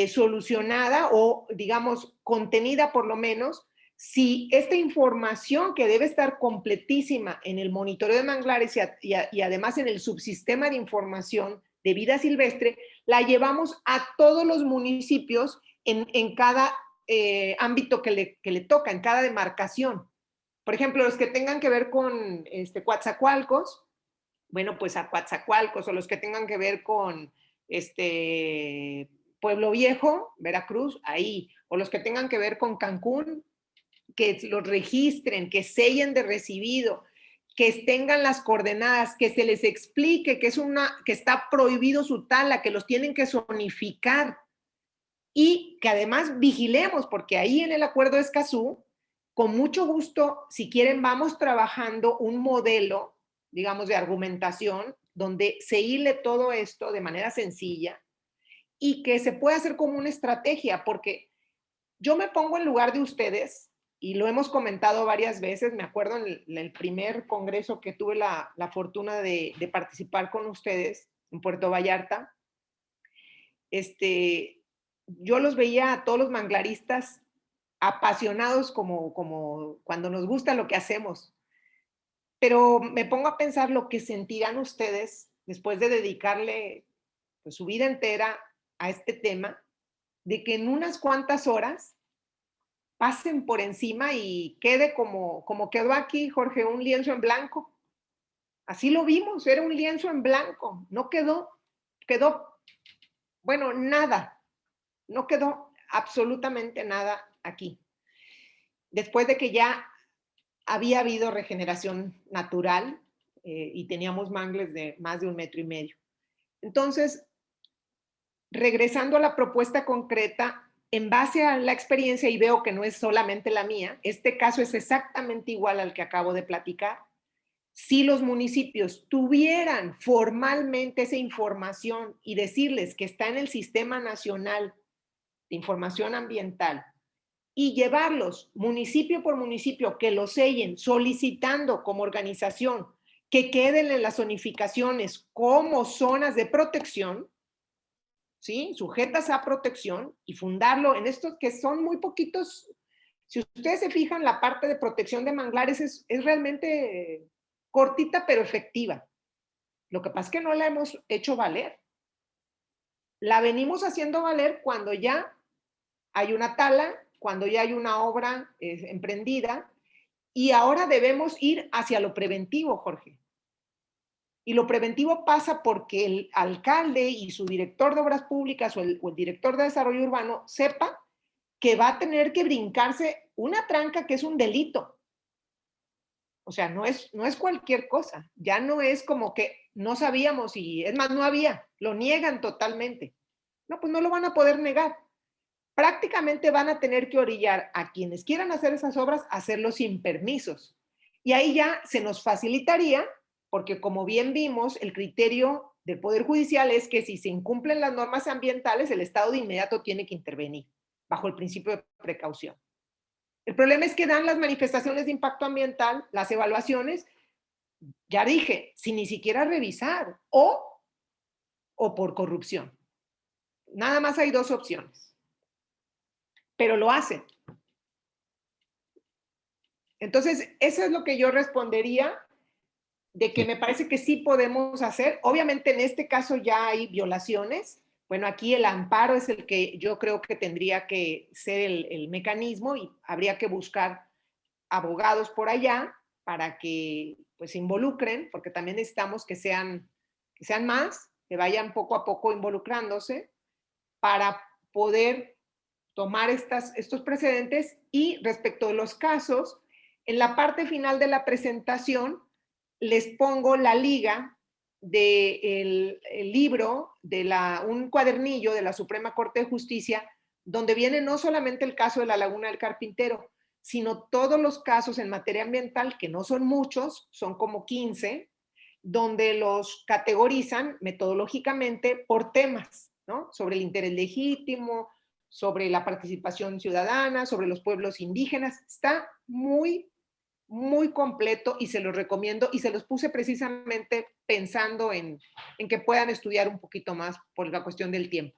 solucionada o, digamos, contenida por lo menos si esta información que debe estar completísima en el monitoreo de manglares y además en el subsistema de información de vida silvestre, la llevamos a todos los municipios en cada ámbito que le toca, en cada demarcación. Por ejemplo, los que tengan que ver con Coatzacoalcos, bueno, pues a Coatzacoalcos, o los que tengan que ver con Pueblo Viejo, Veracruz, ahí, o los que tengan que ver con Cancún, que los registren, que sellen de recibido, que tengan las coordenadas, que se les explique que está prohibido su tala, que los tienen que zonificar y que además vigilemos, porque ahí en el acuerdo de Escazú, con mucho gusto, si quieren, vamos trabajando un modelo, digamos, de argumentación donde se hile todo esto de manera sencilla y que se pueda hacer como una estrategia, porque yo me pongo en lugar de ustedes y lo hemos comentado varias veces. Me acuerdo en el primer congreso que tuve la fortuna de participar con ustedes en Puerto Vallarta. Yo los veía a todos los manglaristas apasionados como cuando nos gusta lo que hacemos. Pero me pongo a pensar lo que sentirán ustedes después de dedicarle pues, su vida entera a este tema, de que en unas cuantas horas pasen por encima y quede como quedó aquí, Jorge, un lienzo en blanco. Así lo vimos, era un lienzo en blanco, no quedó quedó, bueno, nada, no quedó absolutamente nada aquí. Después de que ya había habido regeneración natural y teníamos mangles de más de 1,5 metros. Entonces, regresando a la propuesta concreta, en base a la experiencia, y veo que no es solamente la mía, este caso es exactamente igual al que acabo de platicar. Si los municipios tuvieran formalmente esa información y decirles que está en el Sistema Nacional de Información Ambiental y llevarlos municipio por municipio, que lo sellen, solicitando como organización que queden en las zonificaciones como zonas de protección, ¿sí? Sujetas a protección, y fundarlo en estos que son muy poquitos. Si ustedes se fijan, la parte de protección de manglares es realmente cortita pero efectiva. Lo que pasa es que no la hemos hecho valer. La venimos haciendo valer cuando ya hay una tala, cuando ya hay una obra emprendida, y ahora debemos ir hacia lo preventivo, Jorge. Y lo preventivo pasa porque el alcalde y su director de obras públicas o el director de desarrollo urbano sepa que va a tener que brincarse una tranca que es un delito. O sea, no es cualquier cosa. Ya no es como que no sabíamos y es más, no había. Lo niegan totalmente. No, pues no lo van a poder negar. Prácticamente van a tener que orillar a quienes quieran hacer esas obras a hacerlo sin permisos. Y ahí ya se nos facilitaría, porque como bien vimos, el criterio del Poder Judicial es que si se incumplen las normas ambientales, el Estado de inmediato tiene que intervenir, bajo el principio de precaución. El problema es que dan las manifestaciones de impacto ambiental, las evaluaciones, ya dije, sin ni siquiera revisar, o por corrupción. Nada más hay dos opciones. Pero lo hacen. Entonces, eso es lo que yo respondería, de que me parece que sí podemos hacer. Obviamente, en este caso ya hay violaciones. Bueno, aquí el amparo es el que yo creo que tendría que ser el mecanismo, y habría que buscar abogados por allá para que pues se involucren, porque también necesitamos que sean más, que vayan poco a poco involucrándose para poder tomar estos precedentes. Y respecto de los casos, en la parte final de la presentación les pongo la liga del libro, un cuadernillo de la Suprema Corte de Justicia, donde viene no solamente el caso de la Laguna del Carpintero, sino todos los casos en materia ambiental, que no son muchos, son como 15, donde los categorizan metodológicamente por temas, ¿no? Sobre el interés legítimo, sobre la participación ciudadana, sobre los pueblos indígenas. Está muy, muy completo y se los recomiendo, y se los puse precisamente pensando en que puedan estudiar un poquito más por la cuestión del tiempo.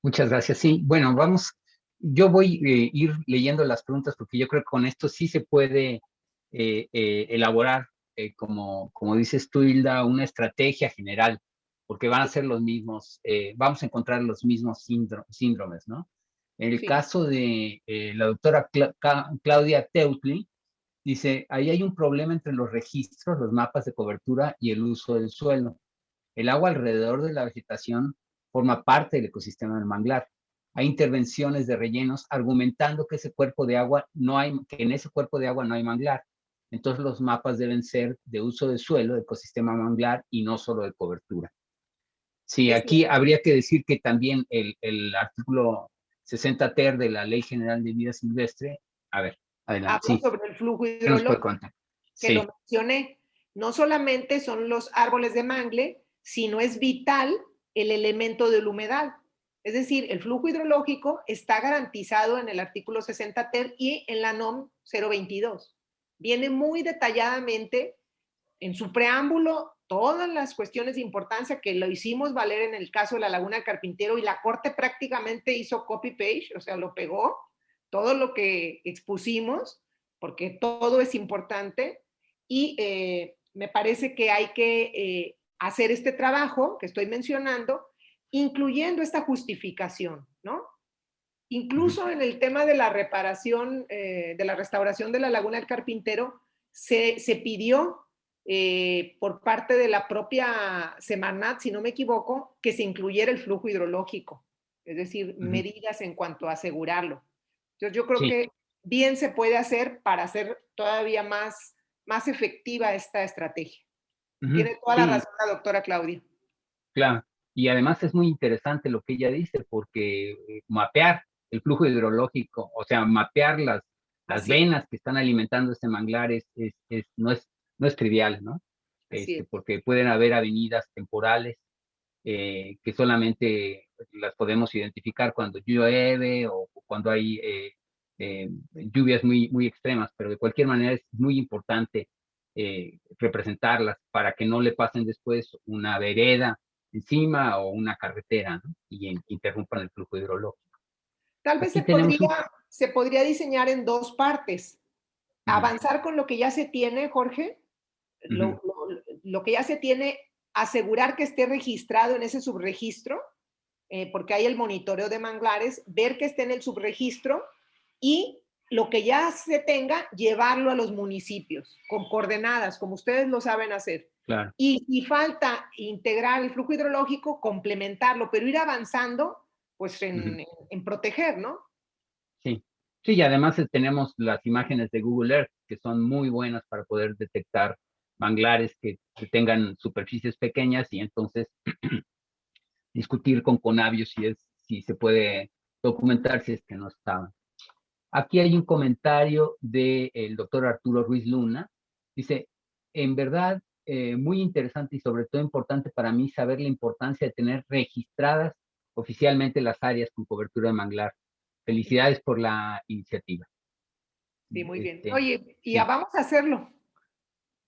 Muchas gracias. Sí, bueno, yo voy a ir leyendo las preguntas porque yo creo que con esto sí se puede elaborar, como dices tú, Hilda, una estrategia general, porque van a ser los mismos, vamos a encontrar los mismos síndromes, ¿no? En el Sí. caso de la doctora Claudia Teutli, dice, ahí hay un problema entre los registros, los mapas de cobertura y el uso del suelo. El agua alrededor de la vegetación forma parte del ecosistema del manglar. Hay intervenciones de rellenos argumentando que en ese cuerpo de agua no hay manglar. Entonces los mapas deben ser de uso de suelo, de ecosistema manglar, y no solo de cobertura. Sí, aquí habría que decir que también el artículo 60 ter de la Ley General de Vida Silvestre, a ver, adelante. Habla Sí, sobre el flujo ¿qué nos puede hidrológico, contar? que Sí. lo mencioné. No solamente son los árboles de mangle, sino es vital el elemento del humedal. Es decir, el flujo hidrológico está garantizado en el artículo 60 ter y en la NOM 022. Viene muy detalladamente en su preámbulo todas las cuestiones de importancia, que lo hicimos valer en el caso de la Laguna del Carpintero, y la Corte prácticamente hizo copy-paste, o sea, lo pegó, todo lo que expusimos, porque todo es importante. Y me parece que hay que hacer este trabajo que estoy mencionando, incluyendo esta justificación, ¿no? Incluso en el tema de la reparación, de la restauración de la Laguna del Carpintero, se pidió por parte de la propia Semarnat, si no me equivoco, que se incluyera el flujo hidrológico, es decir, medidas en cuanto a asegurarlo. Entonces yo creo Sí. que bien se puede hacer para hacer todavía más efectiva esta estrategia. Tiene toda la Sí, razón la doctora Claudia. claro. Y además es muy interesante lo que ella dice, porque mapear el flujo hidrológico, o sea, mapear las Así es, venas que están alimentando este manglar no es trivial, ¿no? así es. Porque pueden haber avenidas temporales que solamente las podemos identificar cuando llueve o cuando hay lluvias muy extremas, pero de cualquier manera es muy importante representarlas para que no le pasen después una vereda encima o una carretera, ¿no? Y interrumpan el flujo hidrológico. Tal vez Aquí tenemos un... se podría diseñar en dos partes. Ujú, Avanzar con lo que ya se tiene, Jorge, ujú, lo que ya se tiene, asegurar que esté registrado en ese subregistro, porque hay el monitoreo de manglares, ver que esté en el subregistro y lo que ya se tenga, llevarlo a los municipios con coordenadas, como ustedes lo saben hacer. claro, Y si falta integrar el flujo hidrológico, complementarlo, pero ir avanzando pues ujú, en proteger, ¿no? sí. Sí, y además tenemos las imágenes de Google Earth, que son muy buenas para poder detectar manglares que tengan superficies pequeñas y entonces discutir con Conavio si se puede documentar si es que no estaban. Aquí hay un comentario del doctor Arturo Ruiz Luna. Dice, en verdad, muy interesante y sobre todo importante para mí saber la importancia de tener registradas oficialmente las áreas con cobertura de manglar. Felicidades por la iniciativa. Sí, muy bien. Este, Oye, y ya sí. vamos a hacerlo.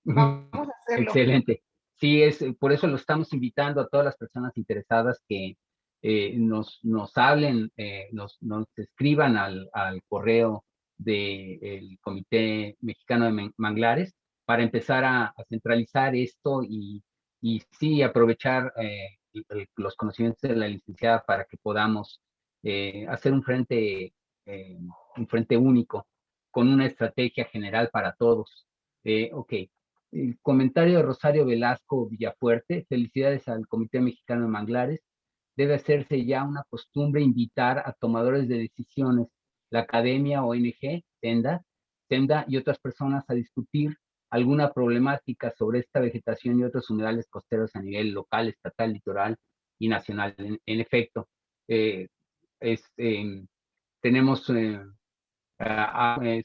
Vamos a hacerlo. Excelente. Sí, por eso lo estamos invitando a todas las personas interesadas que nos hablen, nos escriban al correo del Comité Mexicano de Manglares para empezar a centralizar esto y sí aprovechar los conocimientos de la licenciada para que podamos hacer eh, un frente único con una estrategia general para todos. Ok. El comentario de Rosario Velasco Villafuerte, felicidades al Comité Mexicano de Manglares. Debe hacerse ya una costumbre invitar a tomadores de decisiones, la academia, ONG, Senda y otras personas a discutir alguna problemática sobre esta vegetación y otros humedales costeros a nivel local, estatal, litoral y nacional. En efecto, eh, es, tenemos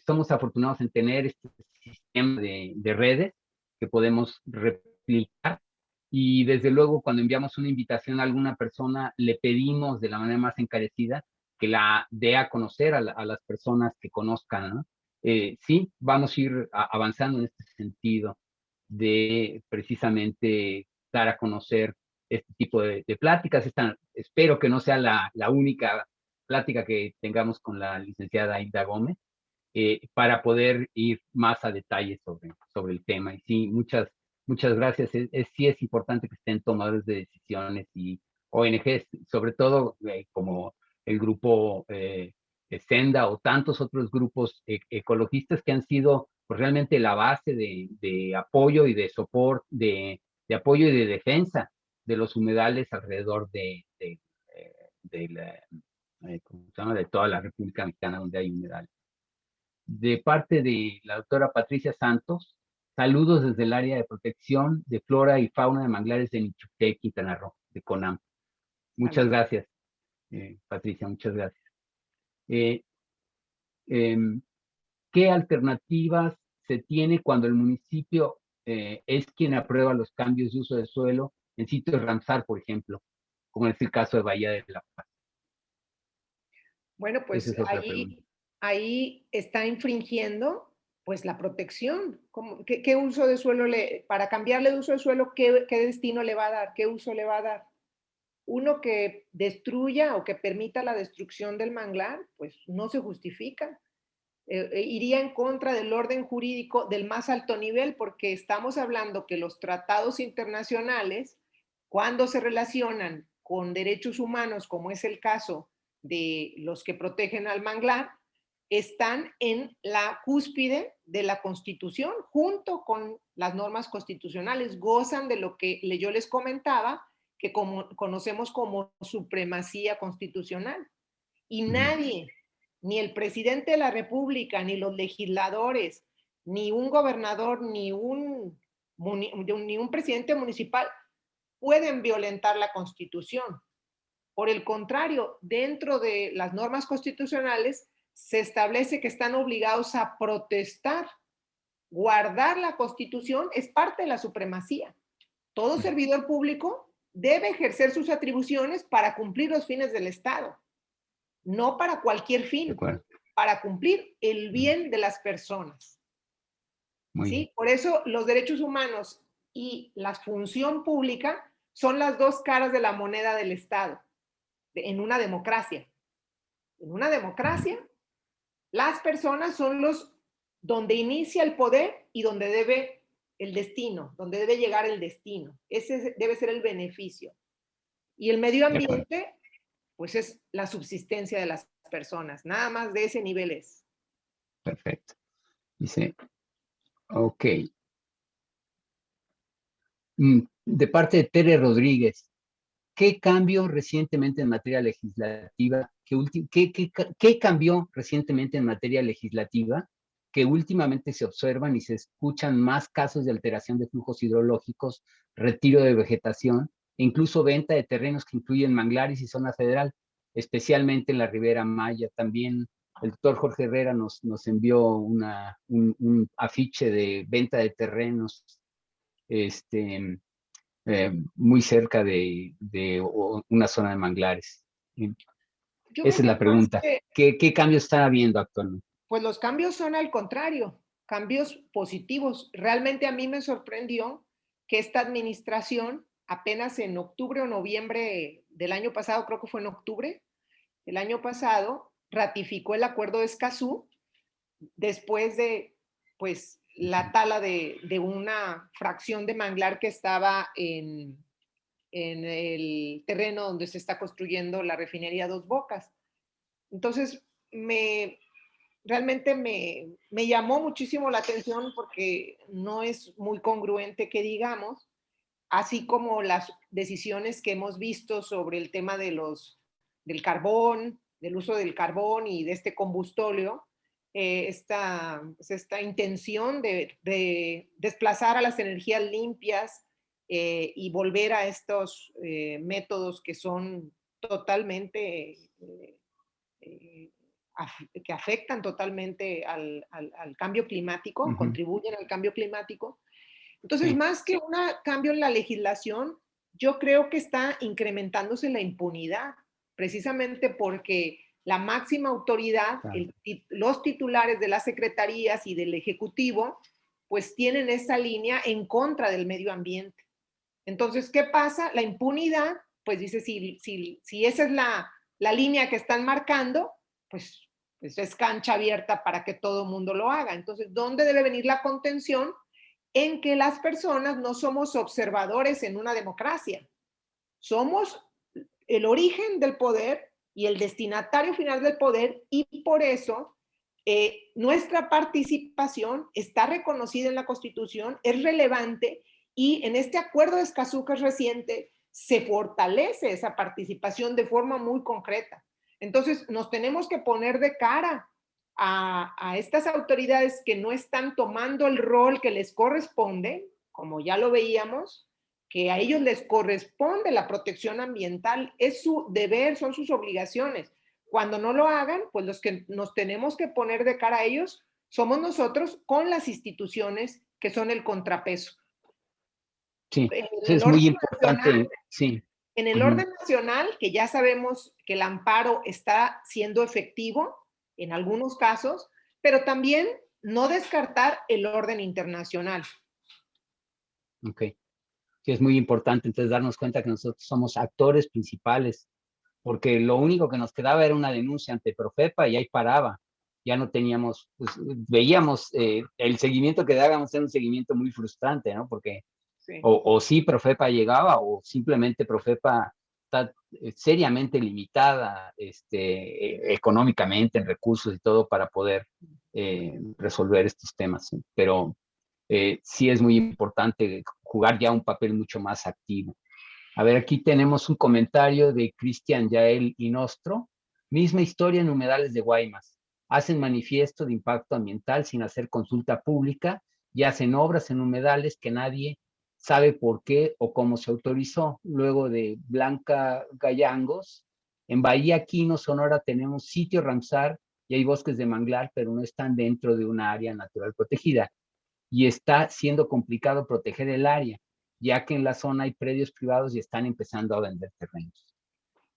somos afortunados en tener este sistema de redes que podemos replicar y desde luego cuando enviamos una invitación a alguna persona le pedimos de la manera más encarecida que la dé a conocer a las personas que conozcan, ¿no? Sí, vamos a ir avanzando en este sentido de precisamente dar a conocer este tipo de pláticas. Espero que no sea la única plática que tengamos con la licenciada Aida Gómez para poder ir más a detalle sobre el tema. Y sí, muchas gracias. Sí es importante que estén tomadores de decisiones y ONGs, sobre todo como el grupo Senda o tantos otros grupos ecologistas que han sido pues, realmente la base de apoyo y de soporte, de apoyo y de defensa de los humedales alrededor ¿cómo se llama? De toda la República Mexicana donde hay humedales. De parte de la doctora Patricia Santos, saludos desde el área de protección de flora y fauna de manglares de Michoacán, Quintana Roo, de CONAM. Muchas Saludos. gracias, Patricia, muchas gracias. Eh, em, ¿Qué alternativas se tiene cuando el municipio es quien aprueba los cambios de uso de suelo en sitios Ramsar, por ejemplo, como es el caso de Bahía de la Paz? Bueno, Esa pues es otra pregunta. ahí está infringiendo pues la protección. ¿Qué uso de suelo para cambiarle de uso de suelo, qué destino le va a dar? ¿Qué uso le va a dar? Uno que destruya o que permita la destrucción del manglar, pues no se justifica. Iría en contra del orden jurídico del más alto nivel porque estamos hablando que los tratados internacionales, cuando se relacionan con derechos humanos, como es el caso de los que protegen al manglar, están en la cúspide de la Constitución, junto con las normas constitucionales, gozan de lo que yo les comentaba, que conocemos como supremacía constitucional. Y nadie, ni el presidente de la República, ni los legisladores, ni un gobernador, ni un presidente municipal pueden violentar la Constitución. Por el contrario, dentro de las normas constitucionales se establece que están obligados a protestar. Guardar la Constitución es parte de la supremacía. Todo servidor público debe ejercer sus atribuciones para cumplir los fines del Estado, no para cualquier fin, para cumplir el bien de las personas. ¿Sí? Por eso los derechos humanos y la función pública son las dos caras de la moneda del Estado en una democracia. En una democracia, las personas son donde inicia el poder y donde debe el destino, donde debe llegar el destino. Ese debe ser el beneficio. Y el medio ambiente, pues es la subsistencia de las personas. Nada más de ese nivel es. Perfecto. Dice, ok. De parte de Tere Rodríguez, ¿qué cambió recientemente en materia legislativa? ¿Qué cambió recientemente en materia legislativa que últimamente se observan y se escuchan más casos de alteración de flujos hidrológicos, retiro de vegetación e incluso venta de terrenos que incluyen manglares y zona federal, especialmente en la Ribera Maya? También el doctor Jorge Herrera nos envió un afiche de venta de terrenos muy cerca de una zona de manglares. Esa es la pregunta. ¿Qué cambios está habiendo actualmente? Pues los cambios son al contrario, cambios positivos. Realmente a mí me sorprendió que esta administración, apenas en octubre o noviembre del año pasado, creo que fue en octubre del año pasado, ratificó el acuerdo de Escazú después de, pues, la tala de una fracción de manglar que estaba en el terreno donde se está construyendo la refinería Dos Bocas. Entonces, realmente me llamó muchísimo la atención porque no es muy congruente que digamos, así como las decisiones que hemos visto sobre el tema del carbón, del uso del carbón y de este combustóleo, esta intención de desplazar a las energías limpias y volver a estos métodos que son totalmente, que afectan totalmente al cambio climático, contribuyen al cambio climático. Entonces, más que un cambio en la legislación, yo creo que está incrementándose la impunidad, precisamente porque la máxima autoridad, los titulares de las secretarías y del Ejecutivo, pues tienen esa línea en contra del medio ambiente. Entonces, ¿qué pasa? La impunidad, pues dice, si esa es la línea que están marcando, pues es cancha abierta para que todo el mundo lo haga. Entonces, ¿dónde debe venir la contención? En que las personas no somos observadores en una democracia. Somos el origen del poder y el destinatario final del poder, y por eso nuestra participación está reconocida en la Constitución, es relevante, y en este acuerdo de Escazú, que es reciente, se fortalece esa participación de forma muy concreta. Entonces, nos tenemos que poner de cara a estas autoridades que no están tomando el rol que les corresponde, como ya lo veíamos, que a ellos les corresponde la protección ambiental, es su deber, son sus obligaciones. Cuando no lo hagan, pues los que nos tenemos que poner de cara a ellos somos nosotros con las instituciones que son el contrapeso. Sí, es muy importante. Sí. En el orden nacional, que ya sabemos que el amparo está siendo efectivo en algunos casos, pero también no descartar el orden internacional. Ok. Sí, es muy importante entonces darnos cuenta que nosotros somos actores principales, porque lo único que nos quedaba era una denuncia ante Profepa y ahí paraba. Ya no teníamos, pues, veíamos el seguimiento que dábamos era un seguimiento muy frustrante, ¿no? Porque sí. O sí Profepa llegaba o simplemente Profepa está seriamente limitada económicamente, en recursos y todo, para poder resolver estos temas. ¿Sí? Pero sí es muy importante jugar ya un papel mucho más activo. A ver, aquí tenemos un comentario de Cristian Yael Inostro. Misma historia en humedales de Guaymas. Hacen manifiesto de impacto ambiental sin hacer consulta pública y hacen obras en humedales que nadie sabe por qué o cómo se autorizó. Luego de Blanca Gallangos, en Bahía Quino, Sonora, tenemos sitio Ramsar y hay bosques de manglar, pero no están dentro de una área natural protegida. Y está siendo complicado proteger el área, ya que en la zona hay predios privados y están empezando a vender terrenos.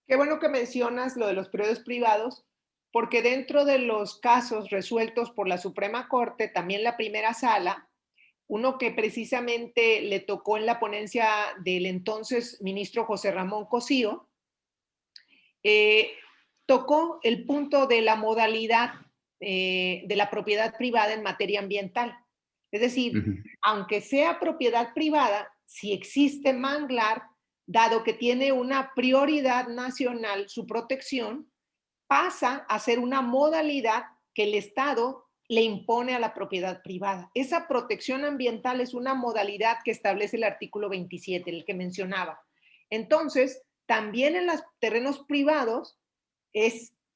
Qué bueno que mencionas lo de los predios privados, porque dentro de los casos resueltos por la Suprema Corte, también la primera sala, uno que precisamente le tocó en la ponencia del entonces ministro José Ramón Cosío, tocó el punto de la modalidad de la propiedad privada en materia ambiental. Es decir, aunque sea propiedad privada, si existe manglar, dado que tiene una prioridad nacional su protección, pasa a ser una modalidad que el Estado le impone a la propiedad privada. Esa protección ambiental es una modalidad que establece el artículo 27, el que mencionaba. Entonces, también en los terrenos privados,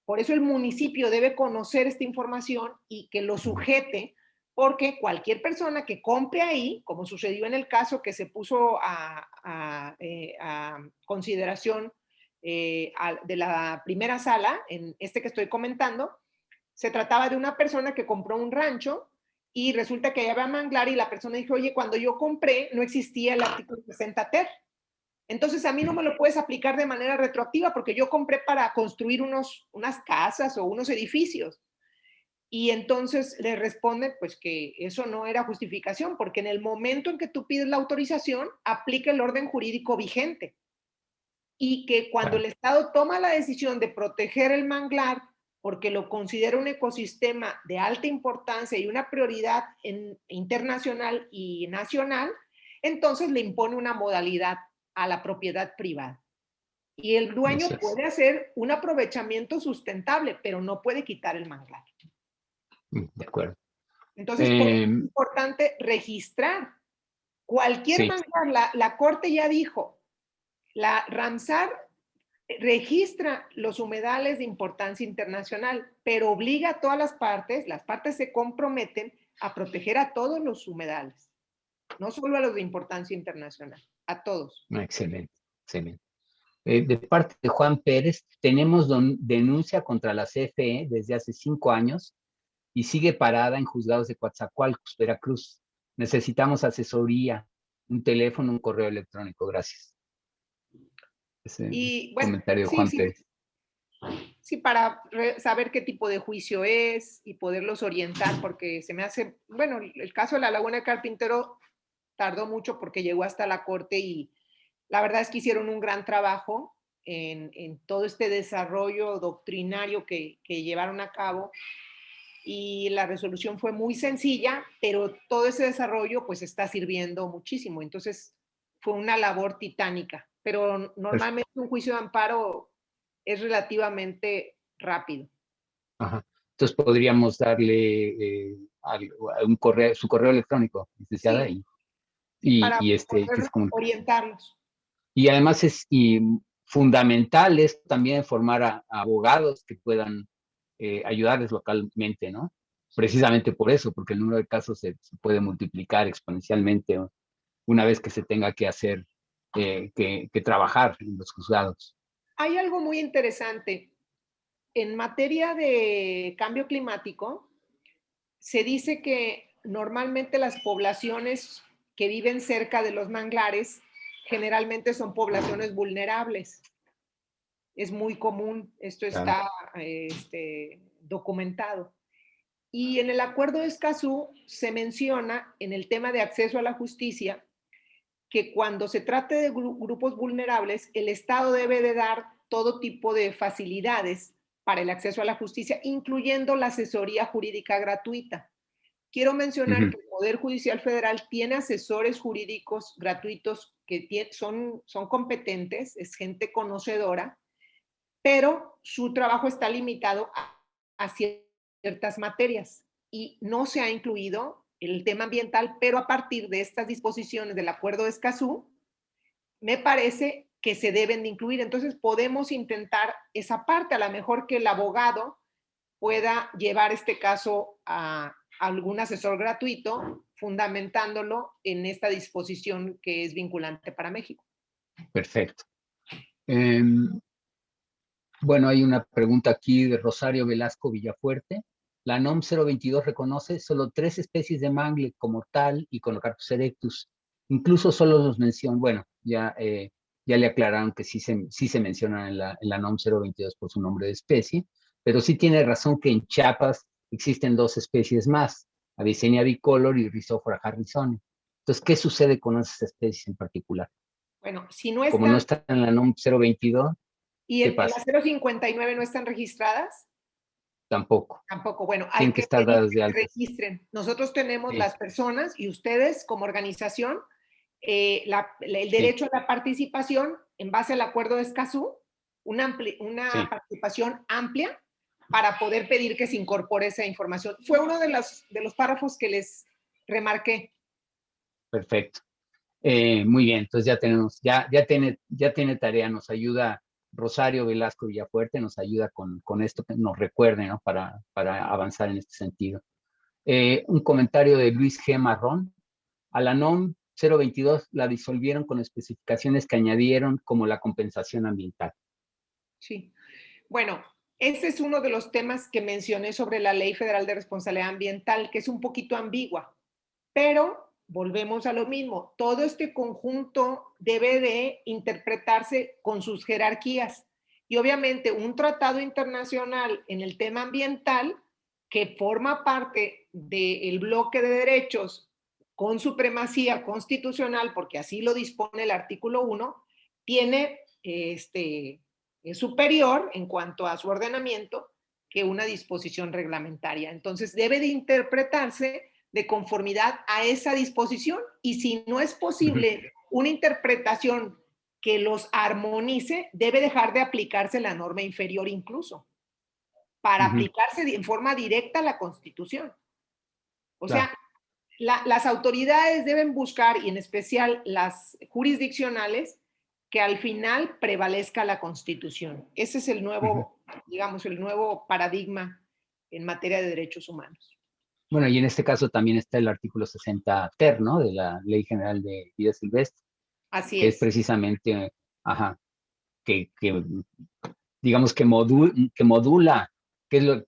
por eso el municipio debe conocer esta información y que lo sujete, porque cualquier persona que compre ahí, como sucedió en el caso que se puso a consideración de la primera sala, en este que estoy comentando, se trataba de una persona que compró un rancho y resulta que allá había manglar y la persona dijo, oye, cuando yo compré no existía el artículo 60 ter. Entonces a mí no me lo puedes aplicar de manera retroactiva porque yo compré para construir unas casas o unos edificios. Y entonces le responden pues que eso no era justificación porque en el momento en que tú pides la autorización aplica el orden jurídico vigente. Y que cuando el Estado toma la decisión de proteger el manglar porque lo considera un ecosistema de alta importancia y una prioridad internacional y nacional, entonces le impone una modalidad a la propiedad privada. Y el dueño puede hacer un aprovechamiento sustentable, pero no puede quitar el manglar. De acuerdo. Entonces, es importante registrar cualquier manglar. La Corte ya dijo, la Ramsar registra los humedales de importancia internacional, pero obliga a todas las partes se comprometen a proteger a todos los humedales, no solo a los de importancia internacional, a todos. Excelente, excelente. De parte de Juan Pérez, tenemos denuncia contra la CFE desde hace 5 años y sigue parada en juzgados de Coatzacoalcos, Veracruz. Necesitamos asesoría, un teléfono, un correo electrónico. Gracias. Y bueno, comentario de Juan Pérez. Sí, para saber qué tipo de juicio es y poderlos orientar, porque se me hace, bueno, el caso de la Laguna de Carpintero tardó mucho porque llegó hasta la Corte y la verdad es que hicieron un gran trabajo en todo este desarrollo doctrinario que llevaron a cabo y la resolución fue muy sencilla, pero todo ese desarrollo pues está sirviendo muchísimo. Entonces fue una labor titánica, pero normalmente un juicio de amparo es relativamente rápido. Ajá. Entonces podríamos darle su correo electrónico, licenciada, sí, para que es orientarlos. Y además es fundamental es también formar a abogados que puedan ayudarles localmente, ¿no? Precisamente por eso, porque el número de casos se puede multiplicar exponencialmente una vez que se tenga que hacer, que trabajar en los juzgados. Hay algo muy interesante. En materia de cambio climático, se dice que normalmente las poblaciones que viven cerca de los manglares generalmente son poblaciones vulnerables. Es muy común, esto está documentado. Y en el Acuerdo de Escazú se menciona en el tema de acceso a la justicia que cuando se trate de grupos vulnerables, el Estado debe de dar todo tipo de facilidades para el acceso a la justicia, incluyendo la asesoría jurídica gratuita. Quiero mencionar que el Poder Judicial Federal tiene asesores jurídicos gratuitos que son competentes, es gente conocedora, pero su trabajo está limitado a ciertas materias y no se ha incluido el tema ambiental, pero a partir de estas disposiciones del Acuerdo de Escazú, me parece que se deben de incluir. Entonces podemos intentar esa parte, a lo mejor que el abogado pueda llevar este caso a algún asesor gratuito, fundamentándolo en esta disposición que es vinculante para México. Perfecto. Bueno, hay una pregunta aquí de Rosario Velasco Villafuerte. La NOM 022 reconoce solo 3 especies de mangle como tal y Conocarpus erectus. Incluso solo los mencionan, bueno, ya le aclararon que sí se mencionan en la NOM 022 por su nombre de especie, pero sí tiene razón que en Chiapas existen 2 especies más, Avicennia bicolor y Rhizophora harrisoni. Entonces, ¿qué sucede con esas especies en particular? Bueno, si no Como no están, están en la NOM 022, y ¿qué en pasa? la 059 no están registradas, Tampoco. tampoco. Bueno, hay Tienen que que estar pedir dadas de que se alta. registren. Nosotros tenemos Sí, las personas y ustedes como organización el sí, derecho a la participación en base al Acuerdo de Escazú, una sí. participación amplia para poder pedir que se incorpore esa información. Fue uno de los párrafos que les remarqué. Perfecto. Muy bien, entonces ya tenemos, ya tiene tarea, nos ayuda Rosario Velasco Villafuerte, nos ayuda con esto, que nos recuerde, ¿no? Para avanzar en este sentido. Un comentario de Luis G. Marrón. A la NOM 022 la disolvieron con especificaciones que añadieron como la compensación ambiental. Sí. Bueno, ese es uno de los temas que mencioné sobre la Ley Federal de Responsabilidad Ambiental, que es un poquito ambigua, pero volvemos a lo mismo. Todo este conjunto debe de interpretarse con sus jerarquías. Y obviamente un tratado internacional en el tema ambiental que forma parte del bloque de derechos con supremacía constitucional, porque así lo dispone el artículo 1, tiene es superior en cuanto a su ordenamiento que una disposición reglamentaria. Entonces debe de interpretarse de conformidad a esa disposición y si no es posible una interpretación que los armonice, debe dejar de aplicarse la norma inferior incluso para aplicarse en forma directa a la Constitución. O Claro. sea, las autoridades deben buscar, y en especial las jurisdiccionales, que al final prevalezca la Constitución. Ese es el nuevo, digamos, el nuevo paradigma en materia de derechos humanos. Bueno, y en este caso también está el artículo 60 ter, ¿no? De la Ley General de Vida Silvestre, Así que es es. precisamente, que digamos que modula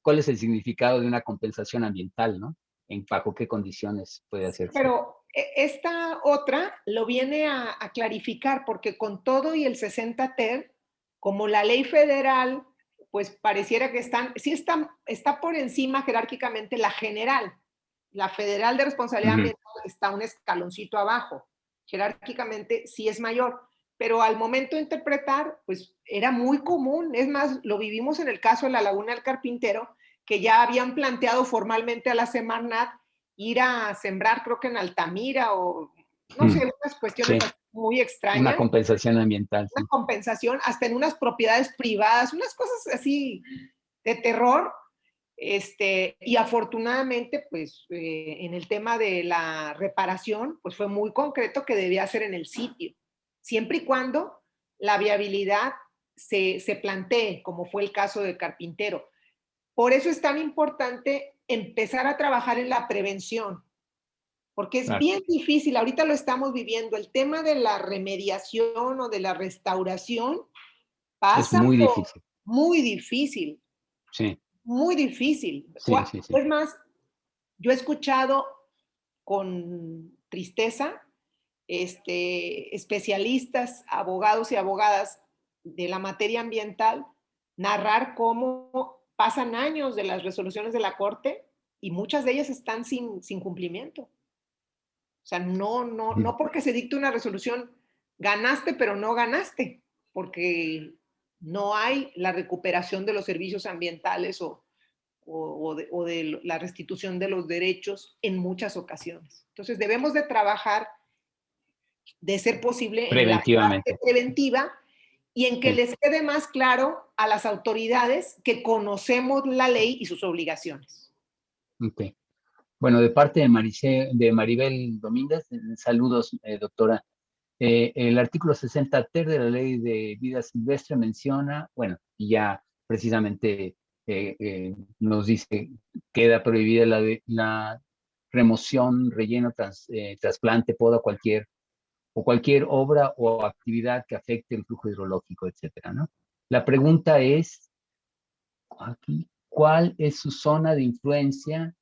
cuál es el significado de una compensación ambiental, ¿no? Bajo qué condiciones puede hacerse. Pero esta otra lo viene a clarificar porque con todo y el 60 ter, como la ley federal, pues pareciera que sí está por encima jerárquicamente la general. La federal de responsabilidad ambiental está un escaloncito abajo. Jerárquicamente sí es mayor, pero al momento de interpretar, pues era muy común. Es más, lo vivimos en el caso de la Laguna del Carpintero, que ya habían planteado formalmente a la Semarnat ir a sembrar, creo que en Altamira o no sé, unas cuestiones Sí, muy una extrañas, compensación ambiental, una sí. compensación hasta en unas propiedades privadas, unas cosas así de terror. Y afortunadamente, pues en el tema de la reparación, pues fue muy concreto que debía ser en el sitio, siempre y cuando la viabilidad se plantee, como fue el caso de Carpintero. Por eso es tan importante empezar a trabajar en la prevención, porque es Claro. bien difícil, ahorita lo estamos viviendo, el tema de la remediación o de la restauración Es pasa muy por difícil. muy difícil, Sí, muy difícil. sí, sí, sí. Es más, yo he escuchado con tristeza especialistas, abogados y abogadas de la materia ambiental narrar cómo pasan años de las resoluciones de la Corte y muchas de ellas están sin cumplimiento. O sea, no porque se dicte una resolución ganaste, pero no ganaste, porque no hay la recuperación de los servicios ambientales o de la restitución de los derechos en muchas ocasiones. Entonces debemos de trabajar de ser posible en la Preventivamente. parte preventiva, y en que Sí. les quede más claro a las autoridades que conocemos la ley y sus obligaciones. Ok. Bueno, de parte de Maribel Domínguez, saludos, doctora. El artículo 60 ter de la Ley de Vida Silvestre menciona, bueno, y ya precisamente nos dice, queda prohibida la remoción, relleno, trasplante, poda, cualquier obra o actividad que afecte el flujo hidrológico, etcétera, ¿no? La pregunta es, aquí, ¿cuál es su zona de influencia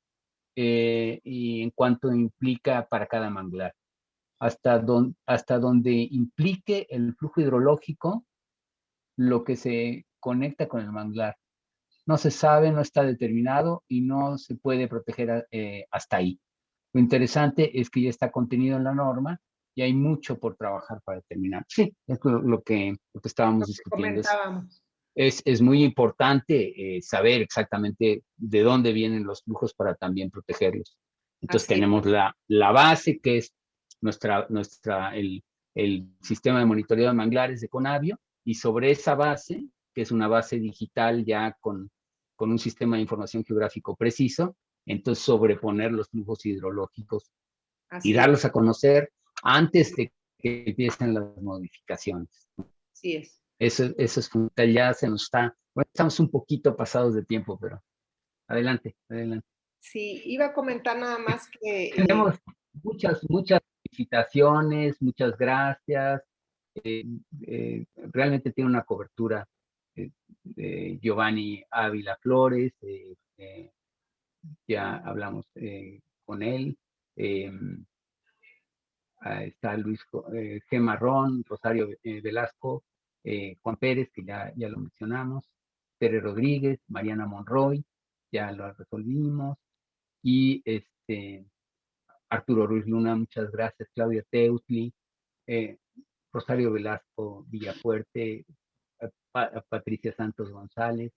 y en cuanto implica para cada manglar? Hasta donde implique el flujo hidrológico, lo que se conecta con el manglar. No se sabe, no está determinado y no se puede proteger hasta ahí. Lo interesante es que ya está contenido en la norma y hay mucho por trabajar para terminar. Sí, es lo que estábamos discutiendo. Comentábamos. Es muy importante saber exactamente de dónde vienen los flujos para también protegerlos. Entonces Así es. tenemos la base, que es el sistema de monitoreo de manglares de Conavio, y sobre esa base, que es una base digital ya con un sistema de información geográfico preciso, entonces sobreponer los flujos hidrológicos y Así es. darlos a conocer antes de que empiecen las modificaciones. Así es. Eso es fundamental, ya se nos está, bueno, estamos un poquito pasados de tiempo, pero adelante, adelante. Sí, iba a comentar nada más que... Tenemos muchas felicitaciones, muchas gracias. Realmente tiene una cobertura de Giovanni Ávila Flores, ya hablamos con él. Está Luis G. Marrón, Rosario Velasco, Juan Pérez, que ya lo mencionamos, Tere Rodríguez, Mariana Monroy, ya lo resolvimos, y Arturo Ruiz Luna, muchas gracias, Claudia Teutli, Rosario Velasco Villafuerte, Patricia Santos González.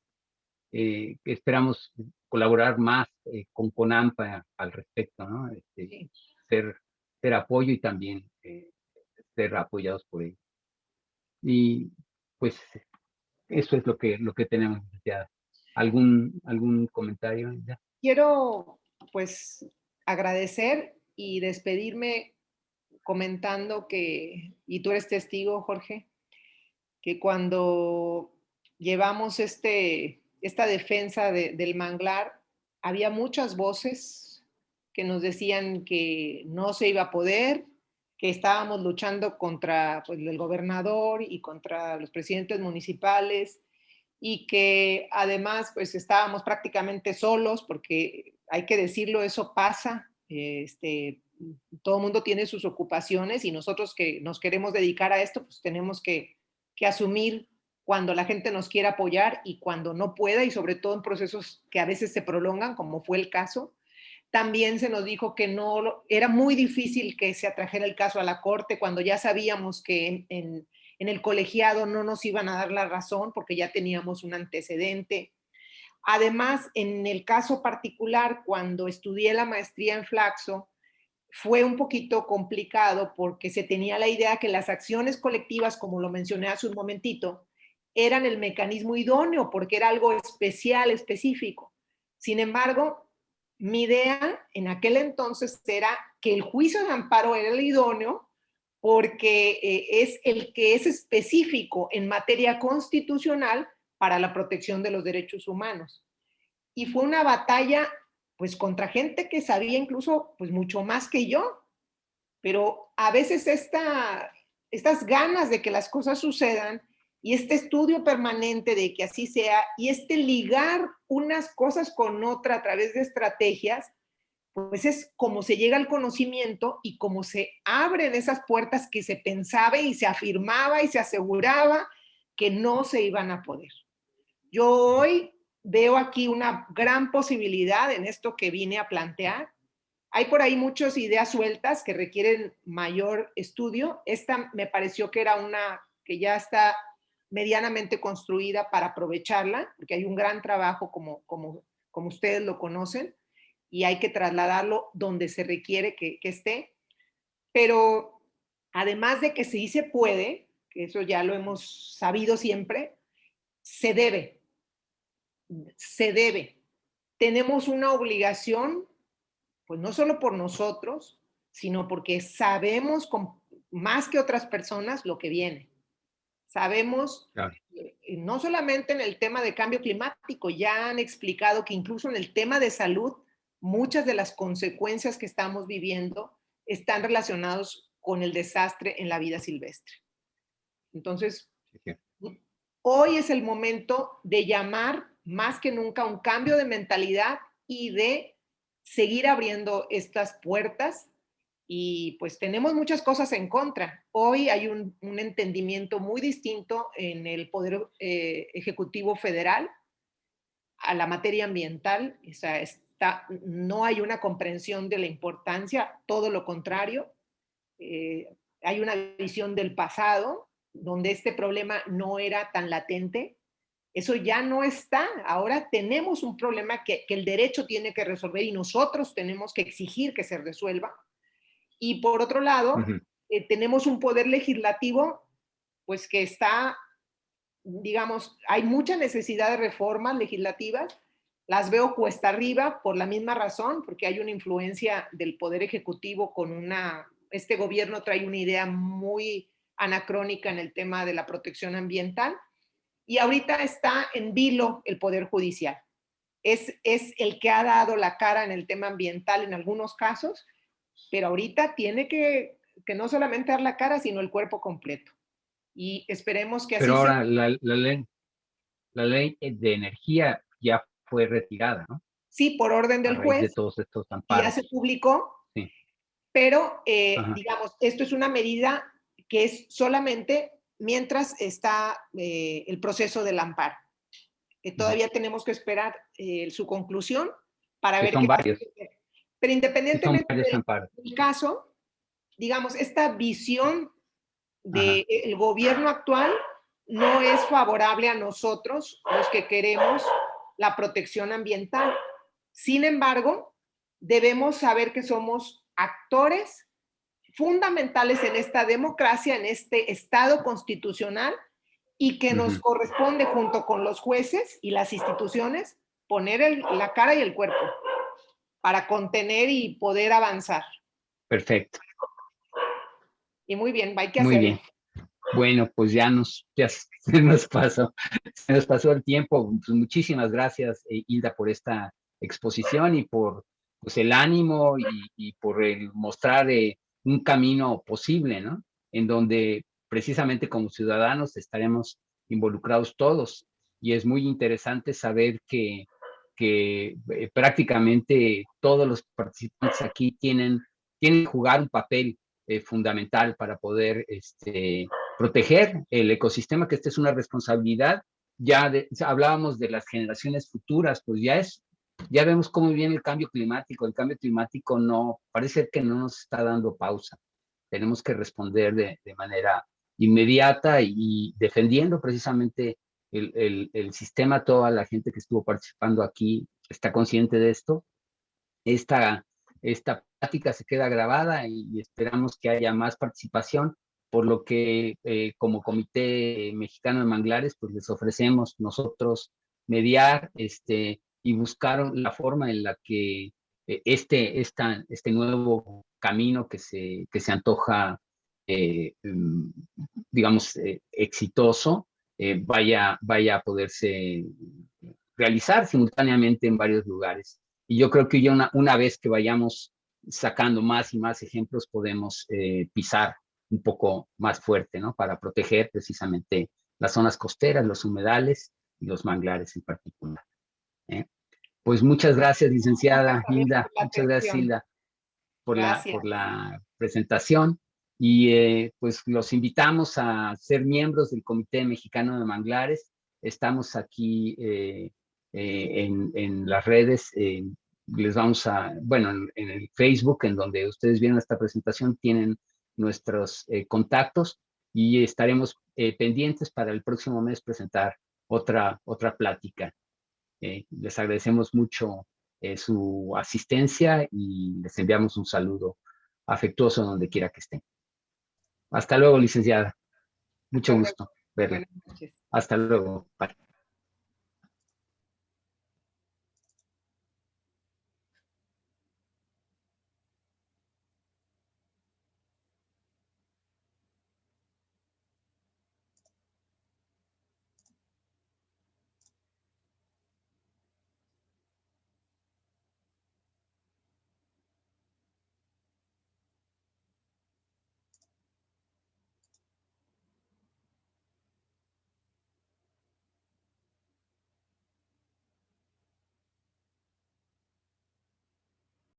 Esperamos colaborar más con CONAMPA al respecto, ¿no? Sí. Ser apoyo y también ser apoyados por ellos. Y pues eso es lo que tenemos ya. ¿Algún comentario? ¿Ya? Quiero, pues, agradecer y despedirme comentando que, y tú eres testigo, Jorge, que cuando llevamos esta defensa del manglar, había muchas voces que nos decían que no se iba a poder, que estábamos luchando contra pues, el gobernador y contra los presidentes municipales, y que además pues estábamos prácticamente solos, porque hay que decirlo, eso pasa, todo el mundo tiene sus ocupaciones y nosotros que nos queremos dedicar a esto, pues tenemos que asumir cuando la gente nos quiera apoyar y cuando no pueda, y sobre todo en procesos que a veces se prolongan, como fue el caso. También se nos dijo que no, era muy difícil que se atrajera el caso a la corte cuando ya sabíamos que en el colegiado no nos iban a dar la razón porque ya teníamos un antecedente. Además, en el caso particular, cuando estudié la maestría en Flaxo, fue un poquito complicado porque se tenía la idea que las acciones colectivas, como lo mencioné hace un momentito, eran el mecanismo idóneo porque era algo especial, específico. Sin embargo, mi idea en aquel entonces era que el juicio de amparo era el idóneo porque es el que es específico en materia constitucional para la protección de los derechos humanos. Y fue una batalla pues contra gente que sabía incluso pues mucho más que yo, pero a veces estas ganas de que las cosas sucedan y este estudio permanente de que así sea y ligar unas cosas con otra a través de estrategias, pues es como se llega al conocimiento y como se abren esas puertas que se pensaba y se afirmaba y se aseguraba que no se iban a poder. Yo hoy veo aquí una gran posibilidad en esto que vine a plantear. Hay por ahí muchas ideas sueltas que requieren mayor estudio. Esta me pareció que era una que ya está medianamente construida para aprovecharla, porque hay un gran trabajo como ustedes lo conocen y hay que trasladarlo donde se requiere que esté. Pero además de que sí se puede, que eso ya lo hemos sabido siempre, se debe, se debe. Tenemos una obligación, pues no solo por nosotros, sino porque sabemos más que otras personas lo que viene. Sabemos, Claro. no solamente en el tema de cambio climático, ya han explicado que incluso en el tema de salud, muchas de las consecuencias que estamos viviendo están relacionados con el desastre en la vida silvestre. Entonces, Sí. hoy es el momento de llamar más que nunca a un cambio de mentalidad y de seguir abriendo estas puertas. Y pues tenemos muchas cosas en contra. Hoy hay un entendimiento muy distinto en el Poder Ejecutivo Federal a la materia ambiental. O sea, no hay una comprensión de la importancia, todo lo contrario. Hay una visión del pasado donde este problema no era tan latente. Eso ya no está. Ahora tenemos un problema que el derecho tiene que resolver y nosotros tenemos que exigir que se resuelva. Y por otro lado, tenemos un poder legislativo, pues que está, digamos, hay mucha necesidad de reformas legislativas. Las veo cuesta arriba por la misma razón, porque hay una influencia del poder ejecutivo este gobierno trae una idea muy anacrónica en el tema de la protección ambiental. Y ahorita está en vilo el poder judicial. Es el que ha dado la cara en el tema ambiental en algunos casos, pero ahorita tiene que no solamente dar la cara, sino el cuerpo completo. Y esperemos que así Pero sea. ahora la ley de energía ya fue retirada, ¿no? Sí, por orden A del raíz de juez, todos estos y ya se amparos. publicó, Sí. pero Ajá. digamos, esto es una medida que es solamente mientras está el proceso del amparo. Todavía tenemos que esperar su conclusión para Que ver son qué va a varios, suceder. Pero que son independientemente varios amparos. del caso, digamos, esta visión Ajá. del gobierno actual no es favorable a nosotros, los que queremos la protección ambiental. Sin embargo, debemos saber que somos actores fundamentales en esta democracia, en este Estado constitucional, y que nos corresponde, junto con los jueces y las instituciones, poner la cara y el cuerpo para contener y poder avanzar. Perfecto. Y muy bien, hay que Muy hacerlo. bien. Bueno, pues ya se nos pasó el tiempo. Pues muchísimas gracias, Hilda, por esta exposición y por pues, el ánimo y por el mostrar un camino posible, ¿no? En donde precisamente como ciudadanos estaremos involucrados todos. Y es muy interesante saber que prácticamente todos los participantes aquí tienen que jugar un papel fundamental para poder proteger el ecosistema, que esta es una responsabilidad. Hablábamos de las generaciones futuras, pues ya vemos cómo viene el cambio climático. El cambio climático parece que no nos está dando pausa. Tenemos que responder de manera inmediata y defendiendo precisamente el sistema. Toda la gente que estuvo participando aquí está consciente de esto. Esta plática se queda grabada y esperamos que haya más participación, por lo que como Comité Mexicano de Manglares, pues les ofrecemos nosotros mediar y buscar la forma en la que este nuevo camino que se antoja, digamos, exitoso, vaya a poderse realizar simultáneamente en varios lugares. Y yo creo que ya una vez que vayamos sacando más y más ejemplos, podemos pisar un poco más fuerte, ¿no? Para proteger precisamente las zonas costeras, los humedales y los manglares en particular. Pues muchas gracias, licenciada Hilda. Muchas gracias, Hilda, Gracias. por la presentación. Y pues los invitamos a ser miembros del Comité Mexicano de Manglares. Estamos aquí en las redes. Les vamos bueno, en el Facebook, en donde ustedes vieron esta presentación, tienen nuestros contactos y estaremos pendientes para el próximo mes presentar otra plática. Les agradecemos mucho su asistencia y les enviamos un saludo afectuoso donde quiera que estén. Hasta luego, licenciada. Mucho Hasta luego. gusto verla. Buenas noches. Hasta luego. Bye.